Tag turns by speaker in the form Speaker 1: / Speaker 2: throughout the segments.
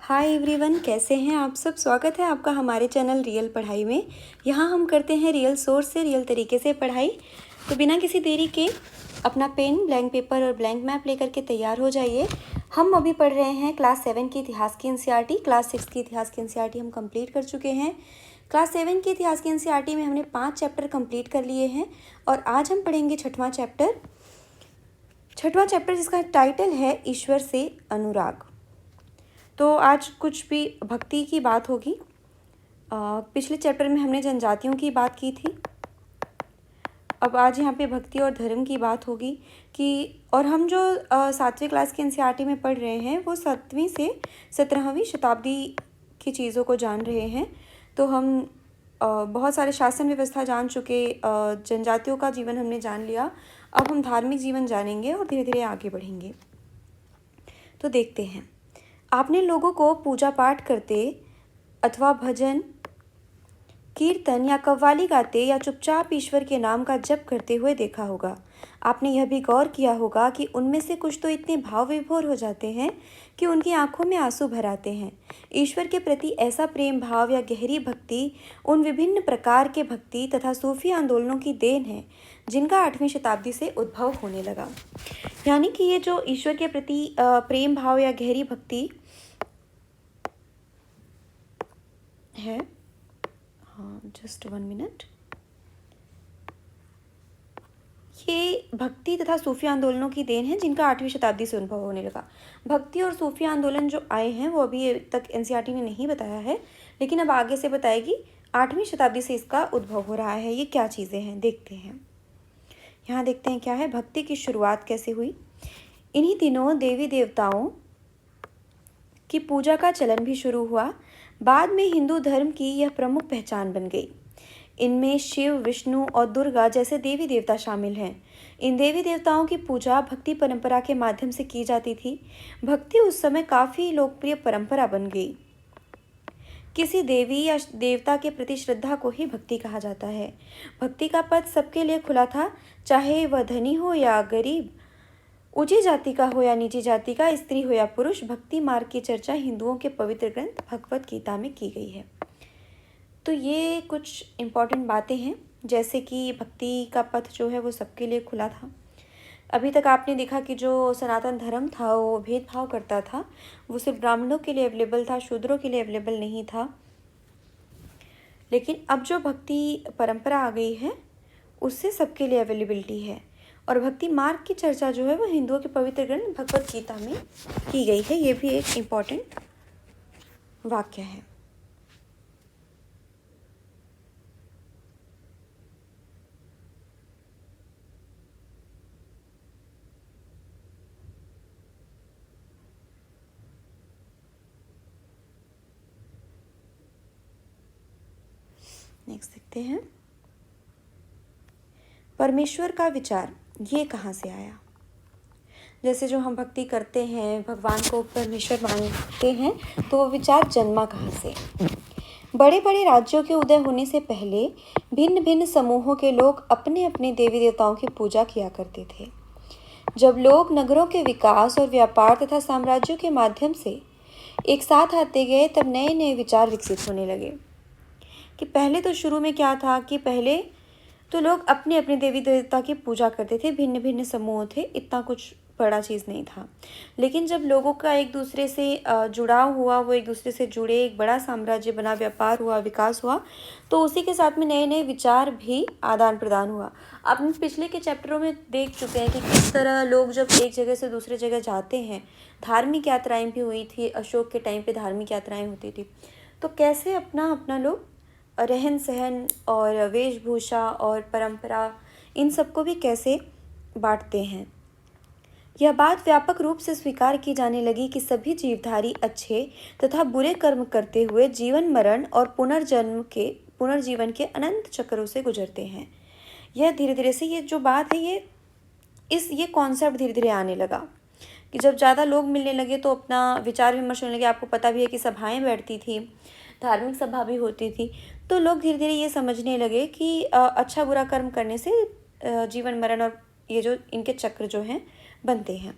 Speaker 1: Hi everyone, कैसे हैं आप सब। स्वागत है आपका हमारे चैनल रियल पढ़ाई में। यहाँ हम करते हैं रियल सोर्स से रियल तरीके से पढ़ाई। तो बिना किसी देरी के अपना पेन, ब्लैंक पेपर और ब्लैंक मैप लेकर के तैयार हो जाइए। हम अभी पढ़ रहे हैं क्लास 7 की इतिहास की एनसीईआरटी। क्लास 6 की इतिहास की एनसीईआरटी हम कंप्लीट कर चुके हैं। क्लास 7 की इतिहास की एनसीईआरटी में हमने 5 चैप्टर कंप्लीट कर लिए हैं और आज हम पढ़ेंगे छठवां चैप्टर जिसका टाइटल है ईश्वर से अनुराग। तो आज कुछ भी भक्ति की बात होगी। पिछले चैप्टर में हमने जनजातियों की बात की थी। अब आज यहाँ पे भक्ति और धर्म की बात होगी कि और हम जो 7वीं क्लास की एनसीईआरटी में पढ़ रहे हैं वो 7वीं से 17वीं शताब्दी की चीज़ों को जान रहे हैं। तो हम बहुत सारे शासन व्यवस्था जान चुके, जनजातियों का जीवन हमने जान लिया। अब हम धार्मिक जीवन जानेंगे और धीरे धीरे आगे बढ़ेंगे। तो देखते हैं, आपने लोगों को पूजा पाठ करते अथवा भजन कीर्तन या कव्वाली गाते या चुपचाप ईश्वर के नाम का जप करते हुए देखा होगा। आपने यह भी गौर किया होगा कि उनमें से कुछ तो इतने भाव विभोर हो जाते हैं कि उनकी आंखों में आंसू भर आते हैं। ईश्वर के प्रति ऐसा प्रेम भाव या गहरी भक्ति उन विभिन्न प्रकार के भक्ति तथा सूफी आंदोलनों की देन है जिनका 8वीं शताब्दी से उद्भव होने लगा। यानी कि ये जो ईश्वर के प्रति प्रेम भाव या गहरी भक्ति है, हाँ जस्ट 1 मिनट, ये भक्ति तथा सूफी आंदोलनों की देन है जिनका 8वीं शताब्दी से उद्भव होने लगा। भक्ति और सूफी आंदोलन जो आए हैं वो अभी तक एनसीईआरटी ने नहीं बताया है, लेकिन अब आगे से बताएगी। 8वीं शताब्दी से इसका उद्भव हो रहा है। ये क्या चीज़ें हैं देखते हैं। यहाँ देखते हैं क्या है, भक्ति की शुरुआत कैसे हुई। इन्हीं दिनों देवी देवताओं की पूजा का चलन भी शुरू हुआ। बाद में हिंदू धर्म की यह प्रमुख पहचान बन गई। इनमें शिव, विष्णु और दुर्गा जैसे देवी देवता शामिल हैं। इन देवी देवताओं की पूजा भक्ति परंपरा के माध्यम से की जाती थी। भक्ति उस समय काफ़ी लोकप्रिय परंपरा बन गई। किसी देवी या देवता के प्रति श्रद्धा को ही भक्ति कहा जाता है। भक्ति का पथ सबके लिए खुला था, चाहे वह धनी हो या गरीब, ऊंची जाति का हो या नीची जाति का, स्त्री हो या पुरुष। भक्ति मार्ग की चर्चा हिंदुओं के पवित्र ग्रंथ भगवत गीता में की गई है। तो ये कुछ इम्पॉर्टेंट बातें हैं, जैसे कि भक्ति का पथ जो है वो सबके लिए खुला था। अभी तक आपने देखा कि जो सनातन धर्म था वो भेदभाव करता था, वो सिर्फ ब्राह्मणों के लिए अवेलेबल था, शूद्रों के लिए अवेलेबल नहीं था। लेकिन अब जो भक्ति परंपरा आ गई है उससे सबके लिए अवेलेबिलिटी है। और भक्ति मार्ग की चर्चा जो है वो हिंदुओं के पवित्र ग्रंथ भगवत गीता में की गई है। ये भी एक इम्पॉर्टेंट वाक्य है। नेक्स्ट देखते हैं, परमेश्वर का विचार ये कहाँ से आया। जैसे जो हम भक्ति करते हैं, भगवान को परमेश्वर मानते हैं, तो वो विचार जन्मा कहाँ से। बड़े बड़े राज्यों के उदय होने से पहले भिन्न भिन्न समूहों के लोग अपने अपने देवी देवताओं की पूजा किया करते थे। जब लोग नगरों के विकास और व्यापार तथा साम्राज्यों के माध्यम से एक साथ आते गए तब नए नए विचार विकसित होने लगे। कि पहले तो शुरू में क्या था कि पहले तो लोग अपने अपने देवी देवता की पूजा करते थे, भिन्न भिन्न समूह थे, इतना कुछ बड़ा चीज़ नहीं था। लेकिन जब लोगों का एक दूसरे से जुड़ाव हुआ, वो एक दूसरे से जुड़े, एक बड़ा साम्राज्य बना, व्यापार हुआ, विकास हुआ, तो उसी के साथ में नए नए विचार भी आदान प्रदान हुआ। आपने पिछले के चैप्टरों में देख चुके हैं कि किस तरह लोग जब एक जगह से दूसरे जगह जाते हैं, धार्मिक यात्राएं भी हुई थी। अशोक के टाइम पे धार्मिक यात्राएं होती थी, तो कैसे अपना अपना लोग रहन सहन और वेशभूषा और परंपरा इन सबको भी कैसे बांटते हैं। यह बात व्यापक रूप से स्वीकार की जाने लगी कि सभी जीवधारी अच्छे तथा बुरे कर्म करते हुए जीवन मरण और पुनर्जीवन के अनंत चक्रों से गुजरते हैं। यह धीरे धीरे से ये जो बात है ये कॉन्सेप्ट धीरे धीरे आने लगा कि जब ज़्यादा लोग मिलने लगे तो अपना विचार विमर्श होने लगे। आपको पता भी है कि सभाएं बैठती थी, धार्मिक सभा भी होती थी, तो लोग धीरे धीरे ये समझने लगे कि अच्छा बुरा कर्म करने से जीवन मरण और ये जो इनके चक्र जो हैं बनते हैं।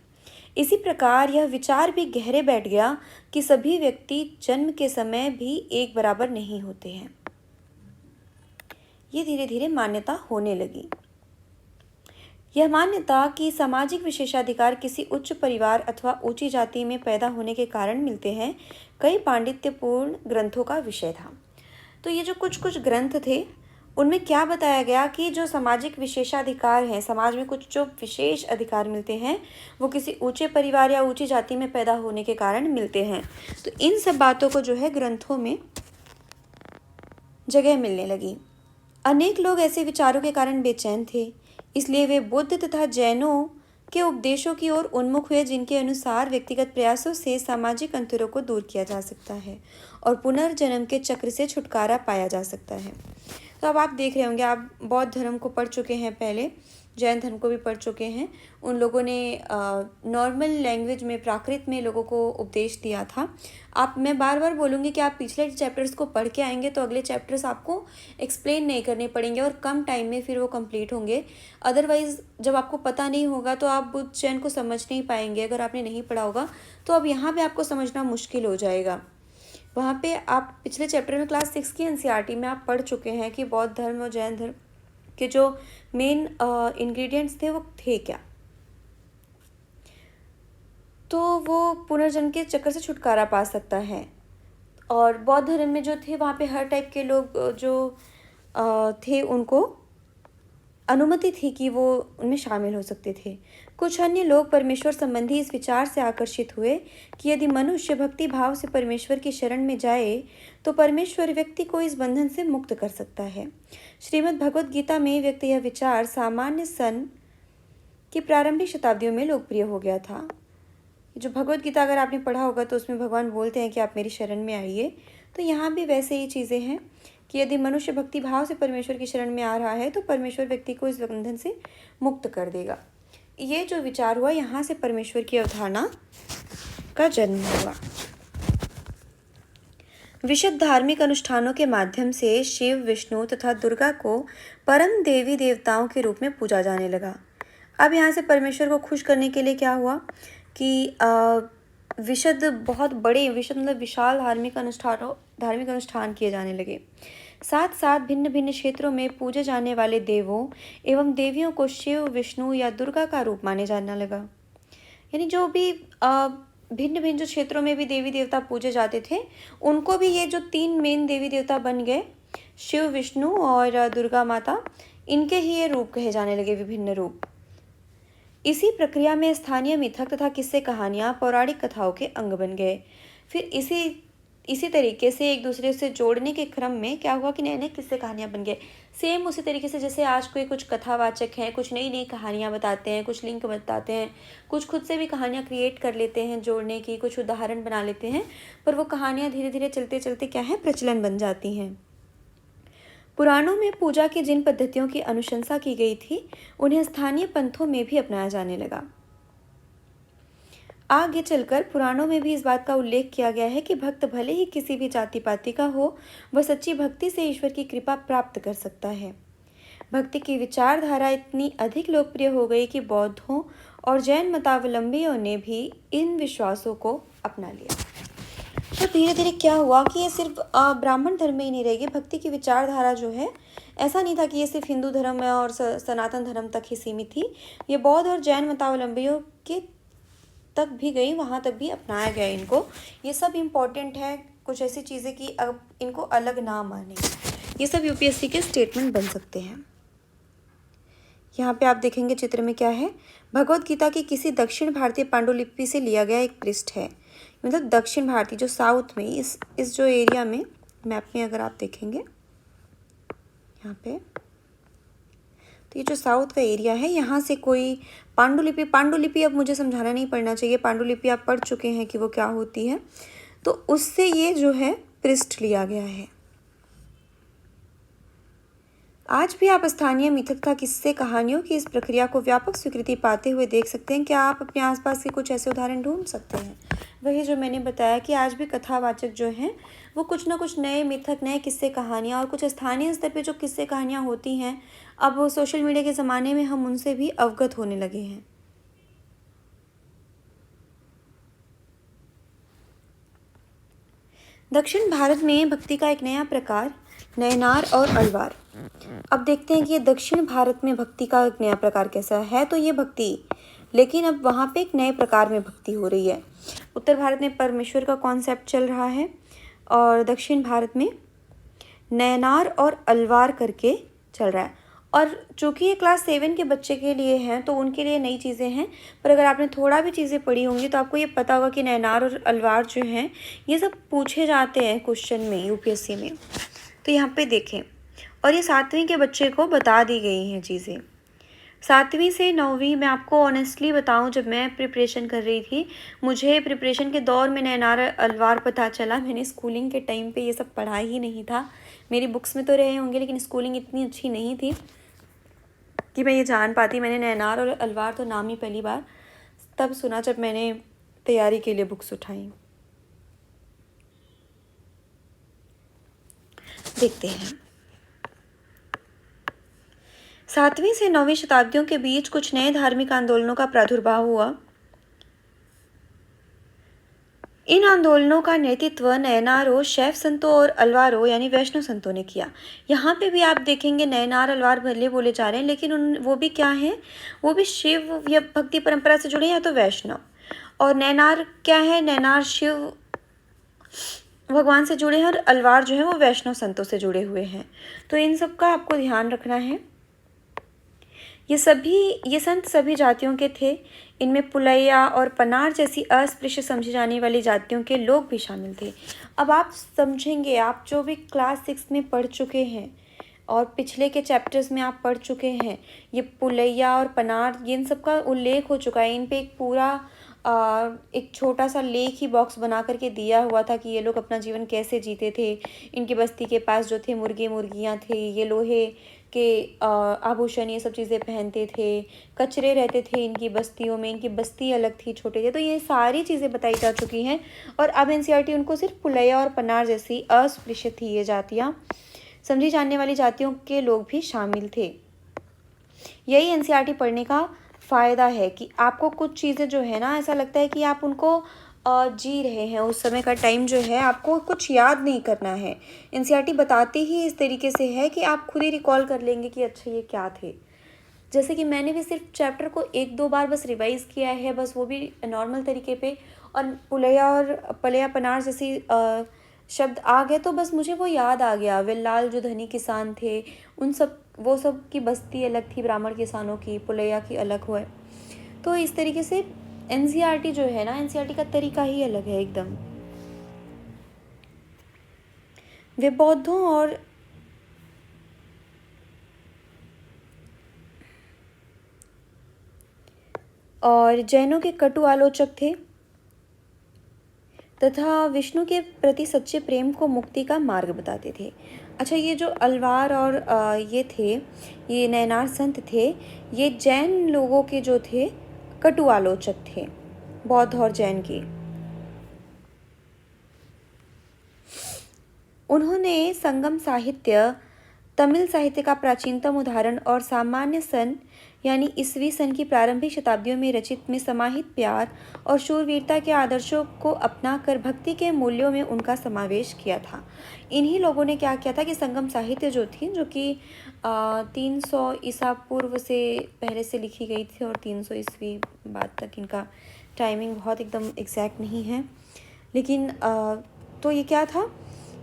Speaker 1: इसी प्रकार यह विचार भी गहरे बैठ गया कि सभी व्यक्ति जन्म के समय भी एक बराबर नहीं होते हैं। ये धीरे धीरे मान्यता होने लगी। यह मान्यता कि सामाजिक विशेषाधिकार किसी उच्च परिवार अथवा ऊंची जाति में पैदा होने के कारण मिलते हैं, कई पांडित्यपूर्ण ग्रंथों का विषय था। तो ये जो कुछ कुछ ग्रंथ थे, उनमें क्या बताया गया कि जो सामाजिक विशेषाधिकार हैं, समाज में कुछ जो विशेष अधिकार मिलते हैं, वो किसी ऊंचे परिवार या ऊंची जाति में पैदा होने के कारण मिलते हैं। तो इन सब बातों को जो है ग्रंथों में जगह मिलने लगी। अनेक लोग ऐसे विचारों के कारण बेचैन थे, इसलिए वे बुद्ध तथा जैनों के उपदेशों की ओर उन्मुख हुए, जिनके अनुसार व्यक्तिगत प्रयासों से सामाजिक अंतरों को दूर किया जा सकता है और पुनर्जन्म के चक्र से छुटकारा पाया जा सकता है। तो अब आप देख रहे होंगे, आप बौद्ध धर्म को पढ़ चुके हैं, पहले जैन धर्म को भी पढ़ चुके हैं। उन लोगों ने नॉर्मल लैंग्वेज में, प्राकृत में लोगों को उपदेश दिया था। मैं बार बार बोलूँगी कि आप पिछले चैप्टर्स को पढ़ के आएंगे तो अगले चैप्टर्स आपको एक्सप्लेन नहीं करने पड़ेंगे और कम टाइम में फिर वो कंप्लीट होंगे। अदरवाइज़ जब आपको पता नहीं होगा तो आप बुद्ध जैन को समझ नहीं पाएंगे। अगर आपने नहीं पढ़ा होगा तो अब यहाँ पर आपको समझना मुश्किल हो जाएगा। वहाँ पे आप पिछले चैप्टर में क्लास 6 की एनसीईआरटी में आप पढ़ चुके हैं कि बौद्ध धर्म और जैन धर्म के जो मेन इंग्रेडिएंट्स थे वो थे क्या। तो वो पुनर्जन्म के चक्कर से छुटकारा पा सकता है। और बौद्ध धर्म में जो थे वहाँ पे हर टाइप के लोग जो थे उनको अनुमति थी कि वो उनमें शामिल हो सकते थे। कुछ अन्य लोग परमेश्वर संबंधी इस विचार से आकर्षित हुए कि यदि मनुष्य भक्ति भाव से परमेश्वर की शरण में जाए तो परमेश्वर व्यक्ति को इस बंधन से मुक्त कर सकता है। श्रीमद् भगवद गीता में व्यक्त यह विचार सामान्य सन की प्रारंभिक शताब्दियों में लोकप्रिय हो गया था। जो भगवद गीता अगर आपने पढ़ा होगा तो उसमें भगवान बोलते हैं कि आप मेरी शरण में आइए। तो यहाँ भी वैसे ही चीज़ें हैं कि यदि मनुष्य भक्ति भाव से परमेश्वर की शरण में आ रहा है तो परमेश्वर व्यक्ति को इस बंधन से मुक्त कर देगा। ये जो विचार हुआ, यहाँ से परमेश्वर की अवधारणा का जन्म हुआ। विशुद्ध धार्मिक अनुष्ठानों के माध्यम से शिव, विष्णु तथा दुर्गा को परम देवी देवताओं के रूप में पूजा जाने लगा। अब यहाँ से परमेश्वर को खुश करने के लिए क्या हुआ कि बहुत बड़े मतलब विशाल धार्मिक अनुष्ठान किए जाने लगे। साथ साथ भिन्न भिन्न क्षेत्रों में पूजे जाने वाले देवों एवं देवियों को शिव, विष्णु या दुर्गा का रूप माने जाने लगा। यानी जो भी भिन्न भिन्न जो क्षेत्रों में भी देवी देवता पूजे जाते थे, उनको भी ये जो 3 मेन देवी देवता बन गए, शिव, विष्णु और दुर्गा माता, इनके ही ये रूप कहे जाने लगे, विभिन्न रूप। इसी प्रक्रिया में स्थानीय मिथक तथा किस्से कहानियाँ पौराणिक कथाओं के अंग बन गए। फिर इसी तरीके से एक दूसरे से जोड़ने के क्रम में क्या हुआ कि नए नए किस्से कहानियाँ बन गए। सेम उसी तरीके से जैसे आज कोई कुछ कथावाचक हैं, कुछ नई नई कहानियाँ बताते हैं, कुछ लिंक बताते हैं, कुछ खुद से भी कहानियाँ क्रिएट कर लेते हैं जोड़ने की, कुछ उदाहरण बना लेते हैं, पर वो कहानियाँ धीरे धीरे चलते चलते क्या है, प्रचलन बन जाती हैं। पुराणों में पूजा की जिन पद्धतियों की अनुशंसा की गई थी, उन्हें स्थानीय पंथों में भी अपनाया जाने लगा। आगे चलकर पुराणों में भी इस बात का उल्लेख किया गया है कि भक्त भले ही किसी भी जाति पाति का हो, वह सच्ची भक्ति से ईश्वर की कृपा प्राप्त कर सकता है। भक्ति की विचारधारा इतनी अधिक लोकप्रिय हो गई कि बौद्धों और जैन मतावलंबियों ने भी इन विश्वासों को अपना लिया। तो धीरे धीरे क्या हुआ कि ये सिर्फ ब्राह्मण धर्म में ही नहीं रहेगी। भक्ति की विचारधारा जो है, ऐसा नहीं था कि ये सिर्फ हिंदू धर्म में और सनातन धर्म तक ही सीमित थी। ये बौद्ध और जैन मतावलंबियों के तक भी गई, वहाँ तक भी अपनाया गया इनको। ये सब इम्पॉर्टेंट है, कुछ ऐसी चीज़ें कि अब इनको अलग ना माने। ये सब यूपीएससी के स्टेटमेंट बन सकते हैं। यहाँ पे आप देखेंगे चित्र में क्या है, भगवद गीता की किसी दक्षिण भारतीय पांडुलिपि से लिया गया एक पृष्ठ है। मतलब दक्षिण भारतीय जो साउथ में इस जो एरिया में मैप में अगर आप देखेंगे यहाँ पे, तो ये जो साउथ का एरिया है, यहाँ से कोई पांडुलिपि अब मुझे समझाना नहीं पड़ना चाहिए, पांडुलिपि आप पढ़ चुके हैं कि वो क्या होती है। तो उससे ये जो है पृष्ठ लिया गया है। आज भी आप स्थानीय मिथक तथा किस्से कहानियों की इस प्रक्रिया को व्यापक स्वीकृति पाते हुए देख सकते हैं। क्या आप अपने आसपास के कुछ ऐसे उदाहरण ढूंढ सकते हैं? वही जो मैंने बताया कि आज भी कथावाचक जो हैं वो कुछ ना कुछ नए मिथक, नए किस्से कहानियाँ और कुछ स्थानीय स्तर पे जो किस्से कहानियाँ होती हैं, अब सोशल मीडिया के ज़माने में हम उनसे भी अवगत होने लगे हैं। दक्षिण भारत में भक्ति का एक नया प्रकार नयनार और अलवार। अब देखते हैं कि ये दक्षिण भारत में भक्ति का एक नया प्रकार कैसा है। तो ये भक्ति, लेकिन अब वहाँ पे एक नए प्रकार में भक्ति हो रही है। उत्तर भारत में परमेश्वर का कॉन्सेप्ट चल रहा है और दक्षिण भारत में नयनार और अलवार करके चल रहा है। और चूँकि ये क्लास 7 के बच्चे के लिए हैं तो उनके लिए नई चीज़ें हैं, पर अगर आपने थोड़ा भी चीज़ें पढ़ी होंगी तो आपको ये पता होगा कि नयनार और अलवार जो हैं ये सब पूछे जाते हैं क्वेश्चन में यूपीएससी में। तो यहाँ पे देखें, और ये 7वीं के बच्चे को बता दी गई हैं चीज़ें। 7वीं से 9वीं मैं आपको ऑनेस्टली बताऊं, जब मैं प्रिपरेशन कर रही थी, मुझे प्रिपरेशन के दौर में नयनार अलवार पता चला। मैंने स्कूलिंग के टाइम पे ये सब पढ़ा ही नहीं था। मेरी बुक्स में तो रहे होंगे लेकिन स्कूलिंग इतनी अच्छी नहीं थी कि मैं ये जान पाती। मैंने नयनार और अलवार तो नाम ही पहली बार तब सुना जब मैंने तैयारी के लिए बुक्स उठाई। देखते हैं, 7वीं से 9वीं शताब्दियों के बीच कुछ नए धार्मिक आंदोलनों का प्रादुर्भाव हुआ। इन आंदोलनों का नेतृत्व नयनारों, शैव संतों और अलवारों यानी वैष्णव संतों ने किया। यहाँ पे भी आप देखेंगे नयनार अलवार भले बोले जा रहे हैं, लेकिन वो भी क्या हैं, वो भी शिव या भक्ति परंपरा से जुड़े हैं या तो वैष्णव। और नयनार क्या है, नयनार शिव भगवान से जुड़े हैं और अलवार जो है वो वैष्णव संतों से जुड़े हुए हैं। तो इन सब का आपको ध्यान रखना है। ये संत सभी जातियों के थे। इनमें पुलैया और पनार जैसी अस्पृश्य समझी जाने वाली जातियों के लोग भी शामिल थे। अब आप समझेंगे, आप जो भी क्लास 6 में पढ़ चुके हैं और पिछले के चैप्टर्स में आप पढ़ चुके हैं, ये पुलैया और पनार, इन सब का उल्लेख हो चुका है। इन पे एक पूरा एक छोटा सा लेख ही बॉक्स बना करके दिया हुआ था कि ये लोग अपना जीवन कैसे जीते थे। इनकी बस्ती के पास जो थे मुर्गे मुर्गियाँ थे, ये लोहे के आभूषण ये सब चीज़ें पहनते थे, कचरे रहते थे इनकी बस्तियों में, इनकी बस्ती अलग थी, छोटे थे। तो ये सारी चीज़ें बताई जा चुकी हैं। और अब एनसीईआरटी उनको सिर्फ पुलैया और पनार जैसी अस्पृश्य थी ये जातियाँ, समझी जाने वाली जातियों के लोग भी शामिल थे। यही एनसीईआरटी पढ़ने का फ़ायदा है कि आपको कुछ चीज़ें जो है ना, ऐसा लगता है कि आप उनको जी रहे हैं। उस समय का टाइम जो है आपको कुछ याद नहीं करना है। एनसीईआरटी बताती ही इस तरीके से है कि आप खुद ही रिकॉल कर लेंगे कि अच्छा ये क्या थे। जैसे कि मैंने भी सिर्फ चैप्टर को 1-2 बार बस रिवाइज़ किया है, बस वो भी नॉर्मल तरीके पे। और पुलैया पनार जैसी शब्द आ गए तो बस मुझे वो याद आ गया। वेल्लाल जो धनी किसान थे, वो सब की बस्ती अलग थी, ब्राह्मण किसानों की, पुलैया की अलग हुए। तो इस तरीके से एनसीईआरटी जो है ना, एनसीईआरटी का तरीका ही अलग है एकदम। वे बौद्धों और जैनों के कटु आलोचक थे तथा विष्णु के प्रति सच्चे प्रेम को मुक्ति का मार्ग बताते थे। अच्छा, ये जो अलवार और ये थे, ये नयनार संत थे, ये जैन लोगों के जो थे कटु आलोचक थे, बौद्ध और जैन की। उन्होंने संगम साहित्य, तमिल साहित्य का प्राचीनतम उदाहरण और सामान्य सन यानी ईस्वी सन की प्रारंभिक शताब्दियों में रचित में समाहित प्यार और शूरवीरता के आदर्शों को अपनाकर भक्ति के मूल्यों में उनका समावेश किया था। इन्हीं लोगों ने क्या किया था कि संगम साहित्य जो थी, जो कि 300 ईसा पूर्व से पहले से लिखी गई थी और 300 ईस्वी बाद तक, इनका टाइमिंग बहुत एकदम एग्जैक्ट नहीं है, लेकिन तो ये क्या था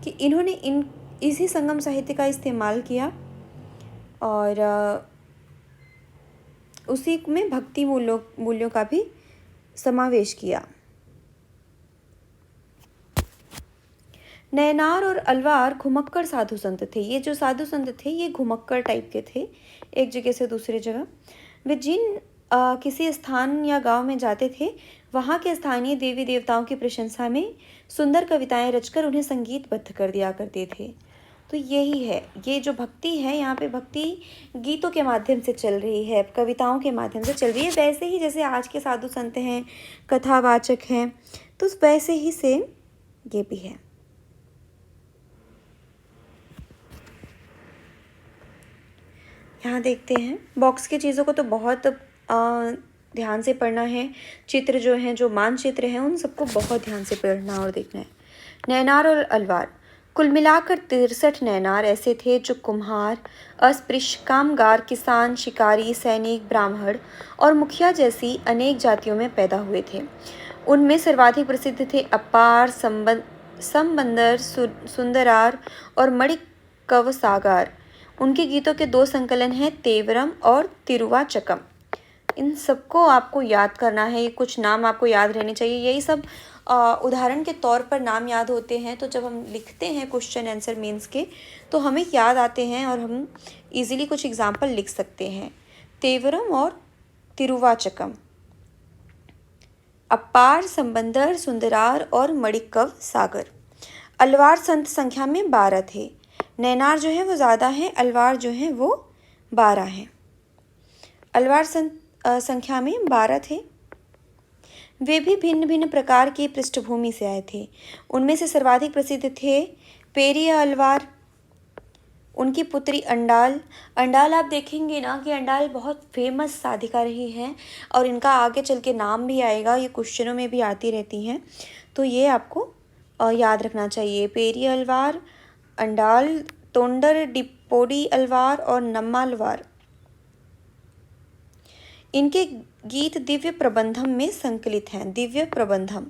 Speaker 1: कि इन्होंने इसी संगम साहित्य का इस्तेमाल किया और उसी में भक्ति मूल्यों का भी समावेश किया। नयनार और अलवार घुमक्कड़ साधु संत थे। ये जो साधु संत थे ये घुमक्कड़ टाइप के थे, एक जगह से दूसरी जगह। वे जिन किसी स्थान या गांव में जाते थे, वहाँ के स्थानीय देवी देवताओं की प्रशंसा में सुंदर कविताएं रचकर उन्हें संगीतबद्ध कर दिया करते थे। तो यही है, ये जो भक्ति है, यहाँ पे भक्ति गीतों के माध्यम से चल रही है, कविताओं के माध्यम से चल रही है। वैसे ही जैसे आज के साधु संत हैं, कथावाचक हैं, तो वैसे ही से ये भी है। यहाँ देखते हैं, बॉक्स की चीज़ों को तो बहुत ध्यान से पढ़ना है। चित्र जो हैं, जो मानचित्र हैं, उन सबको बहुत ध्यान से पढ़ना और देखना है। नैनार और अलवार। कुल मिलाकर 63 नैनार ऐसे थे जो कुम्हार, अस्पृश्य, कामगार, किसान, शिकारी, सैनिक, ब्राह्मण और मुखिया जैसी अनेक जातियों में पैदा हुए थे। उनमें सर्वाधिक प्रसिद्ध थे अपार, समबंदर, सुंदरार और मणिकवसागार। उनके गीतों के 2 संकलन हैं, तेवरम और तिरुवाचकम। इन सबको आपको याद करना है, ये कुछ नाम आपको याद रहने चाहिए। यही सब उदाहरण के तौर पर नाम याद होते हैं, तो जब हम लिखते हैं क्वेश्चन आंसर मीन्स के तो हमें याद आते हैं और हम इजीली कुछ एग्जाम्पल लिख सकते हैं। तेवरम और तिरुवाचकम, अपार, संबंदर, सुंदरार और मणिकव सागर। अलवार संत संख्या में 12 थे। नैनार जो है वो ज़्यादा हैं, अलवार जो हैं वो 12 हैं। अलवार संत संख्या में 12 थे। वे भी भिन्न भिन्न प्रकार की पृष्ठभूमि से आए थे। उनमें से सर्वाधिक प्रसिद्ध थे पेरिया अलवार, उनकी पुत्री अंडाल। अंडाल आप देखेंगे ना कि अंडाल बहुत फेमस साधिका रही हैं और इनका आगे चल के नाम भी आएगा, ये क्वेश्चनों में भी आती रहती हैं, तो ये आपको याद रखना चाहिए। पेरिया अलवार, अंडाल, तोंडर डिपोडी अलवार और नम्मा अलवार। इनके गीत दिव्य प्रबंधम में संकलित हैं। दिव्य प्रबंधम,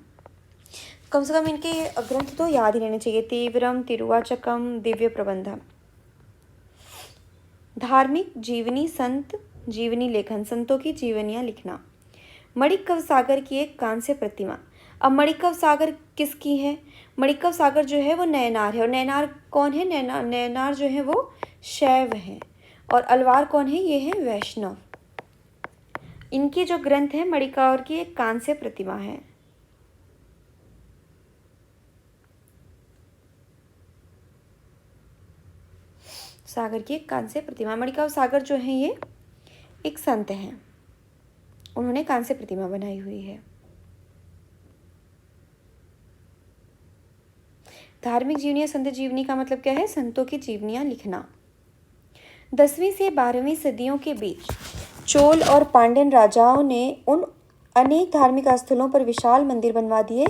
Speaker 1: कम से कम इनके ग्रंथ तो याद ही रहने चाहिए। तीव्रम, तिरुवाचकम, दिव्य प्रबंधम। धार्मिक जीवनी, संत जीवनी लेखन, संतों की जीवनियाँ लिखना। मणिकव सागर की एक कांस्य प्रतिमा। अब मणिकव सागर किसकी है? मणिकव सागर जो है वो नैनार है। और नैनार कौन है? नैनार जो है वो शैव हैं और अलवार कौन है? ये है वैष्णव। इनके जो ग्रंथ है, मणिकव की एक कांस्य प्रतिमा है। सागर की एक कांस्य प्रतिमा। मणिकव सागर जो है ये एक संत हैं, उन्होंने कांस्य प्रतिमा बनाई हुई है। धार्मिक जीवनी या संत जीवनी का मतलब क्या है? संतों की जीवनियां लिखना। 10वीं से 12वीं सदियों के बीच चोल और पांड्यन राजाओं ने उन अनेक धार्मिक स्थलों पर विशाल मंदिर बनवा दिए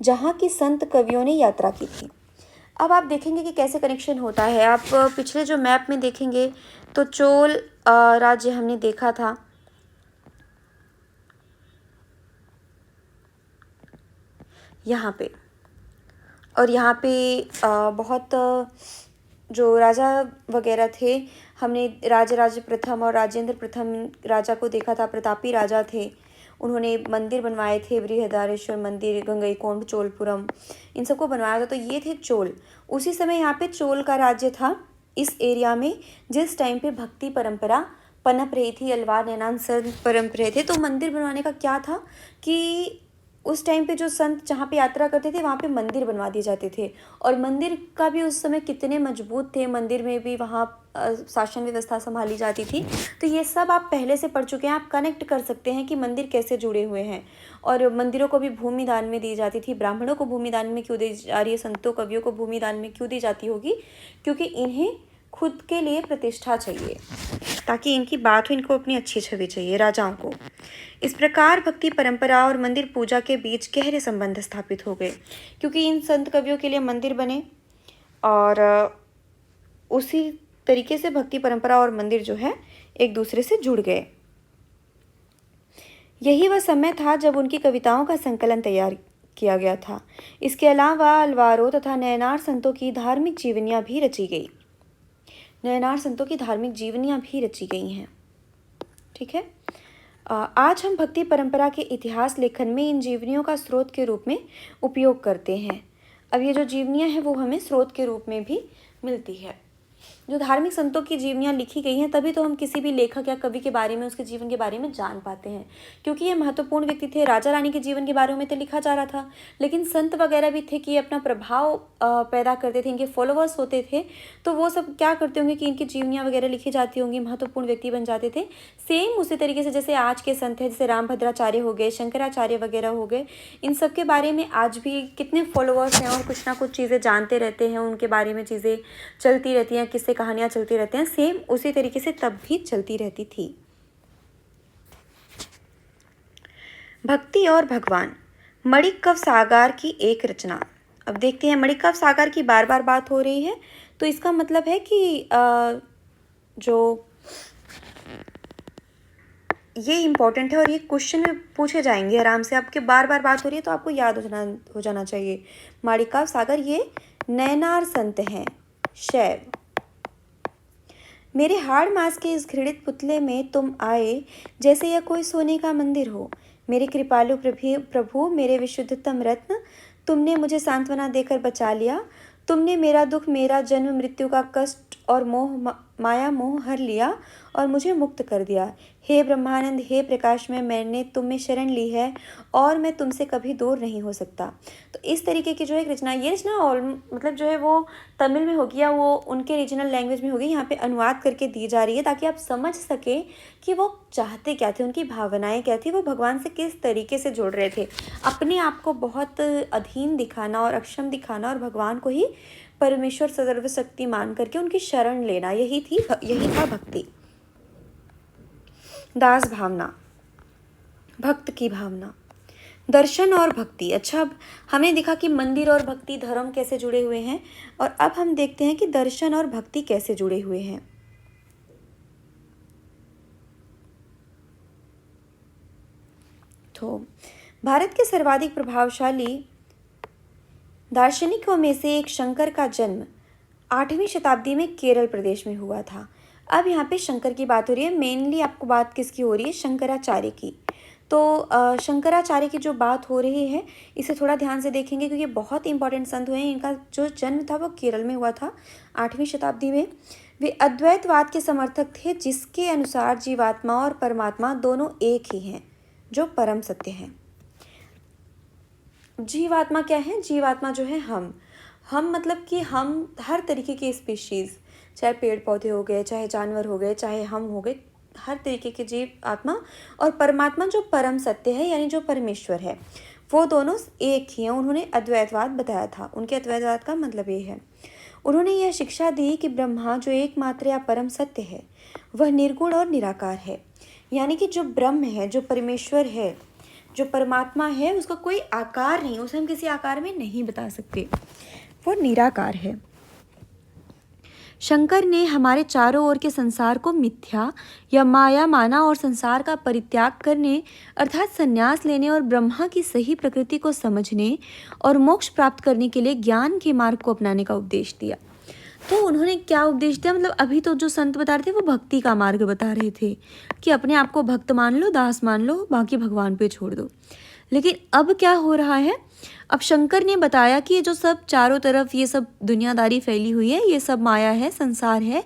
Speaker 1: जहाँ की संत कवियों ने यात्रा की थी। अब आप देखेंगे कि कैसे कनेक्शन होता है। आप पिछले जो मैप में देखेंगे तो चोल राज्य हमने देखा था, यहाँ पे, और यहाँ पे बहुत जो राजा वगैरह थे, हमने राजराज प्रथम और राजेंद्र प्रथम राजा को देखा था। प्रतापी राजा थे, उन्होंने मंदिर बनवाए थे, बृहदारेश्वर मंदिर, गंगईकोंड, चोलपुरम, इन सबको बनवाया था। तो ये थे चोल। उसी समय यहाँ पे चोल का राज्य था इस एरिया में, जिस टाइम पे भक्ति परंपरा पनप रही थी, अलवार नैनान संत पनप रहे थे। तो मंदिर बनवाने का क्या था कि उस टाइम पे जो संत जहाँ पे यात्रा करते थे वहाँ पे मंदिर बनवा दिए जाते थे। और मंदिर का भी उस समय कितने मजबूत थे, मंदिर में भी वहाँ शासन व्यवस्था संभाली जाती थी। तो ये सब आप पहले से पढ़ चुके हैं, आप कनेक्ट कर सकते हैं कि मंदिर कैसे जुड़े हुए हैं। और मंदिरों को भी भूमि दान में दी जाती थी। ब्राह्मणों को भूमि दान में क्यों दी जा रही है? संतों कवियों को भूमि दान में क्यों दी जाती होगी? क्योंकि इन्हें खुद के लिए प्रतिष्ठा चाहिए, ताकि इनकी बात हो, इनको अपनी अच्छी छवि चाहिए राजाओं को। इस प्रकार भक्ति परंपरा और मंदिर पूजा के बीच गहरे संबंध स्थापित हो गए, क्योंकि इन संत कवियों के लिए मंदिर बने और उसी तरीके से भक्ति परंपरा और मंदिर जो है एक दूसरे से जुड़ गए। यही वह समय था जब उनकी कविताओं का संकलन तैयार किया गया था। इसके अलावा अलवारों तथा नैनार संतों की धार्मिक जीवनियाँ भी रची गई। नैनार संतों की धार्मिक जीवनियाँ भी रची गई हैं। ठीक है, आज हम भक्ति परंपरा के इतिहास लेखन में इन जीवनियों का स्रोत के रूप में उपयोग करते हैं। अब ये जो जीवनियाँ हैं वो हमें स्रोत के रूप में भी मिलती है। जो धार्मिक संतों की जीवनियाँ लिखी गई हैं, तभी तो हम किसी भी लेखक या कवि के बारे में, उसके जीवन के बारे में जान पाते हैं, क्योंकि ये महत्वपूर्ण व्यक्ति थे। राजा रानी के जीवन के बारे में तो लिखा जा रहा था, लेकिन संत वगैरह भी थे कि ये अपना प्रभाव पैदा करते थे, इनके फॉलोअर्स होते थे। तो वो सब क्या करते होंगे कि इनकी जीवनियाँ वगैरह लिखी जाती होंगी, महत्वपूर्ण व्यक्ति बन जाते थे। सेम उसी तरीके से जैसे आज के संत हैं, जैसे रामभद्राचार्य हो गए, शंकराचार्य वगैरह हो गए, इन सब के बारे में आज भी कितने फॉलोअर्स हैं और कुछ ना कुछ चीज़ें जानते रहते हैं, उनके बारे में चीज़ें चलती रहती हैं, किस्से कहानियाँ चलती रहते हैं। सेम उसी तरीके से तब भी चलती रहती थी। भक्ति और भगवान, मणिकव सागर की एक रचना। अब देखते हैं, मणिकाव सागर की बार बार बात हो रही है, तो इसका मतलब है कि जो ये इम्पोर्टेंट है और ये क्वेश्चन में पूछे जाएंगे आराम से। आपके बार बार बात हो रही है तो आपको याद हो जाना चाहिए। माणिकाव सागर ये नयनार संत हैं, शैव। मेरे हाड़ मांस के इस घृणित पुतले में तुम आए जैसे यह कोई सोने का मंदिर हो। मेरे कृपालु प्रभु, मेरे विशुद्धतम रत्न, तुमने मुझे सांत्वना देकर बचा लिया। तुमने मेरा दुख, मेरा जन्म मृत्यु का कष्ट और माया मोह हर लिया और मुझे मुक्त कर दिया। हे ब्रह्मानंद, हे प्रकाश में, मैंने तुम में शरण ली है और मैं तुमसे कभी दूर नहीं हो सकता। तो इस तरीके की जो एक रचना, ये रचना ऑल मतलब जो है वो तमिल में होगी या वो उनके रीजनल लैंग्वेज में होगी, यहाँ पे अनुवाद करके दी जा रही है ताकि आप समझ सकें कि वो चाहते क्या थे, उनकी भावनाएं क्या थी, वो भगवान से किस तरीके से जुड़ रहे थे। अपने आप को बहुत अधीन दिखाना और अक्षम दिखाना और भगवान को ही परमेश्वर सर्वशक्ति मान करके उनकी शरण लेना, यही था भक्ति। दास भावना, भक्त की भावना, दर्शन और भक्ति। अच्छा, अब हमें दिखा कि मंदिर और भक्ति, धर्म कैसे जुड़े हुए हैं, और अब हम देखते हैं कि दर्शन और भक्ति कैसे जुड़े हुए हैं। तो भारत के सर्वाधिक प्रभावशाली दार्शनिकों में से एक शंकर का जन्म 8वीं शताब्दी में केरल प्रदेश में हुआ था। अब यहाँ पे शंकर की बात हो रही है, मेनली आपको बात किसकी हो रही है, शंकराचार्य की। तो शंकराचार्य की जो बात हो रही है इसे थोड़ा ध्यान से देखेंगे क्योंकि बहुत इंपॉर्टेंट संत हुए हैं। इनका जो जन्म था वो केरल में हुआ था 8वीं शताब्दी में। वे अद्वैतवाद के समर्थक थे, जिसके अनुसार जीवात्मा और परमात्मा दोनों एक ही हैं, जो परम सत्य हैं। जीवात्मा क्या है, जीवात्मा जो है हम मतलब कि हम हर तरीके की स्पीशीज़, चाहे पेड़ पौधे हो गए, चाहे जानवर हो गए, चाहे हम हो गए, हर तरीके के जीव आत्मा, और परमात्मा जो परम सत्य है यानी जो परमेश्वर है, वो दोनों एक ही हैं। उन्होंने अद्वैतवाद बताया था। उनके अद्वैतवाद का मतलब ये है, उन्होंने यह शिक्षा दी कि ब्रह्मा जो एकमात्र या परम सत्य है वह निर्गुण और निराकार है। यानी कि जो ब्रह्म है, जो परमेश्वर है, जो परमात्मा है, उसका कोई आकार नहीं, उसे हम किसी आकार में नहीं बता सकते, वो निराकार है। शंकर ने हमारे चारों ओर के संसार को मिथ्या या माया माना और संसार का परित्याग करने अर्थात संन्यास लेने और ब्रह्मा की सही प्रकृति को समझने और मोक्ष प्राप्त करने के लिए ज्ञान के मार्ग को अपनाने का उपदेश दिया। तो उन्होंने क्या उपदेश दिया, मतलब अभी तो जो संत बता रहे थे वो भक्ति का मार्ग बता रहे थे कि अपने आप को भक्त मान लो, दास मान लो, बाकी भगवान पे छोड़ दो। लेकिन अब क्या हो रहा है, अब शंकर ने बताया कि ये जो सब चारों तरफ ये सब दुनियादारी फैली हुई है, ये सब माया है, संसार है।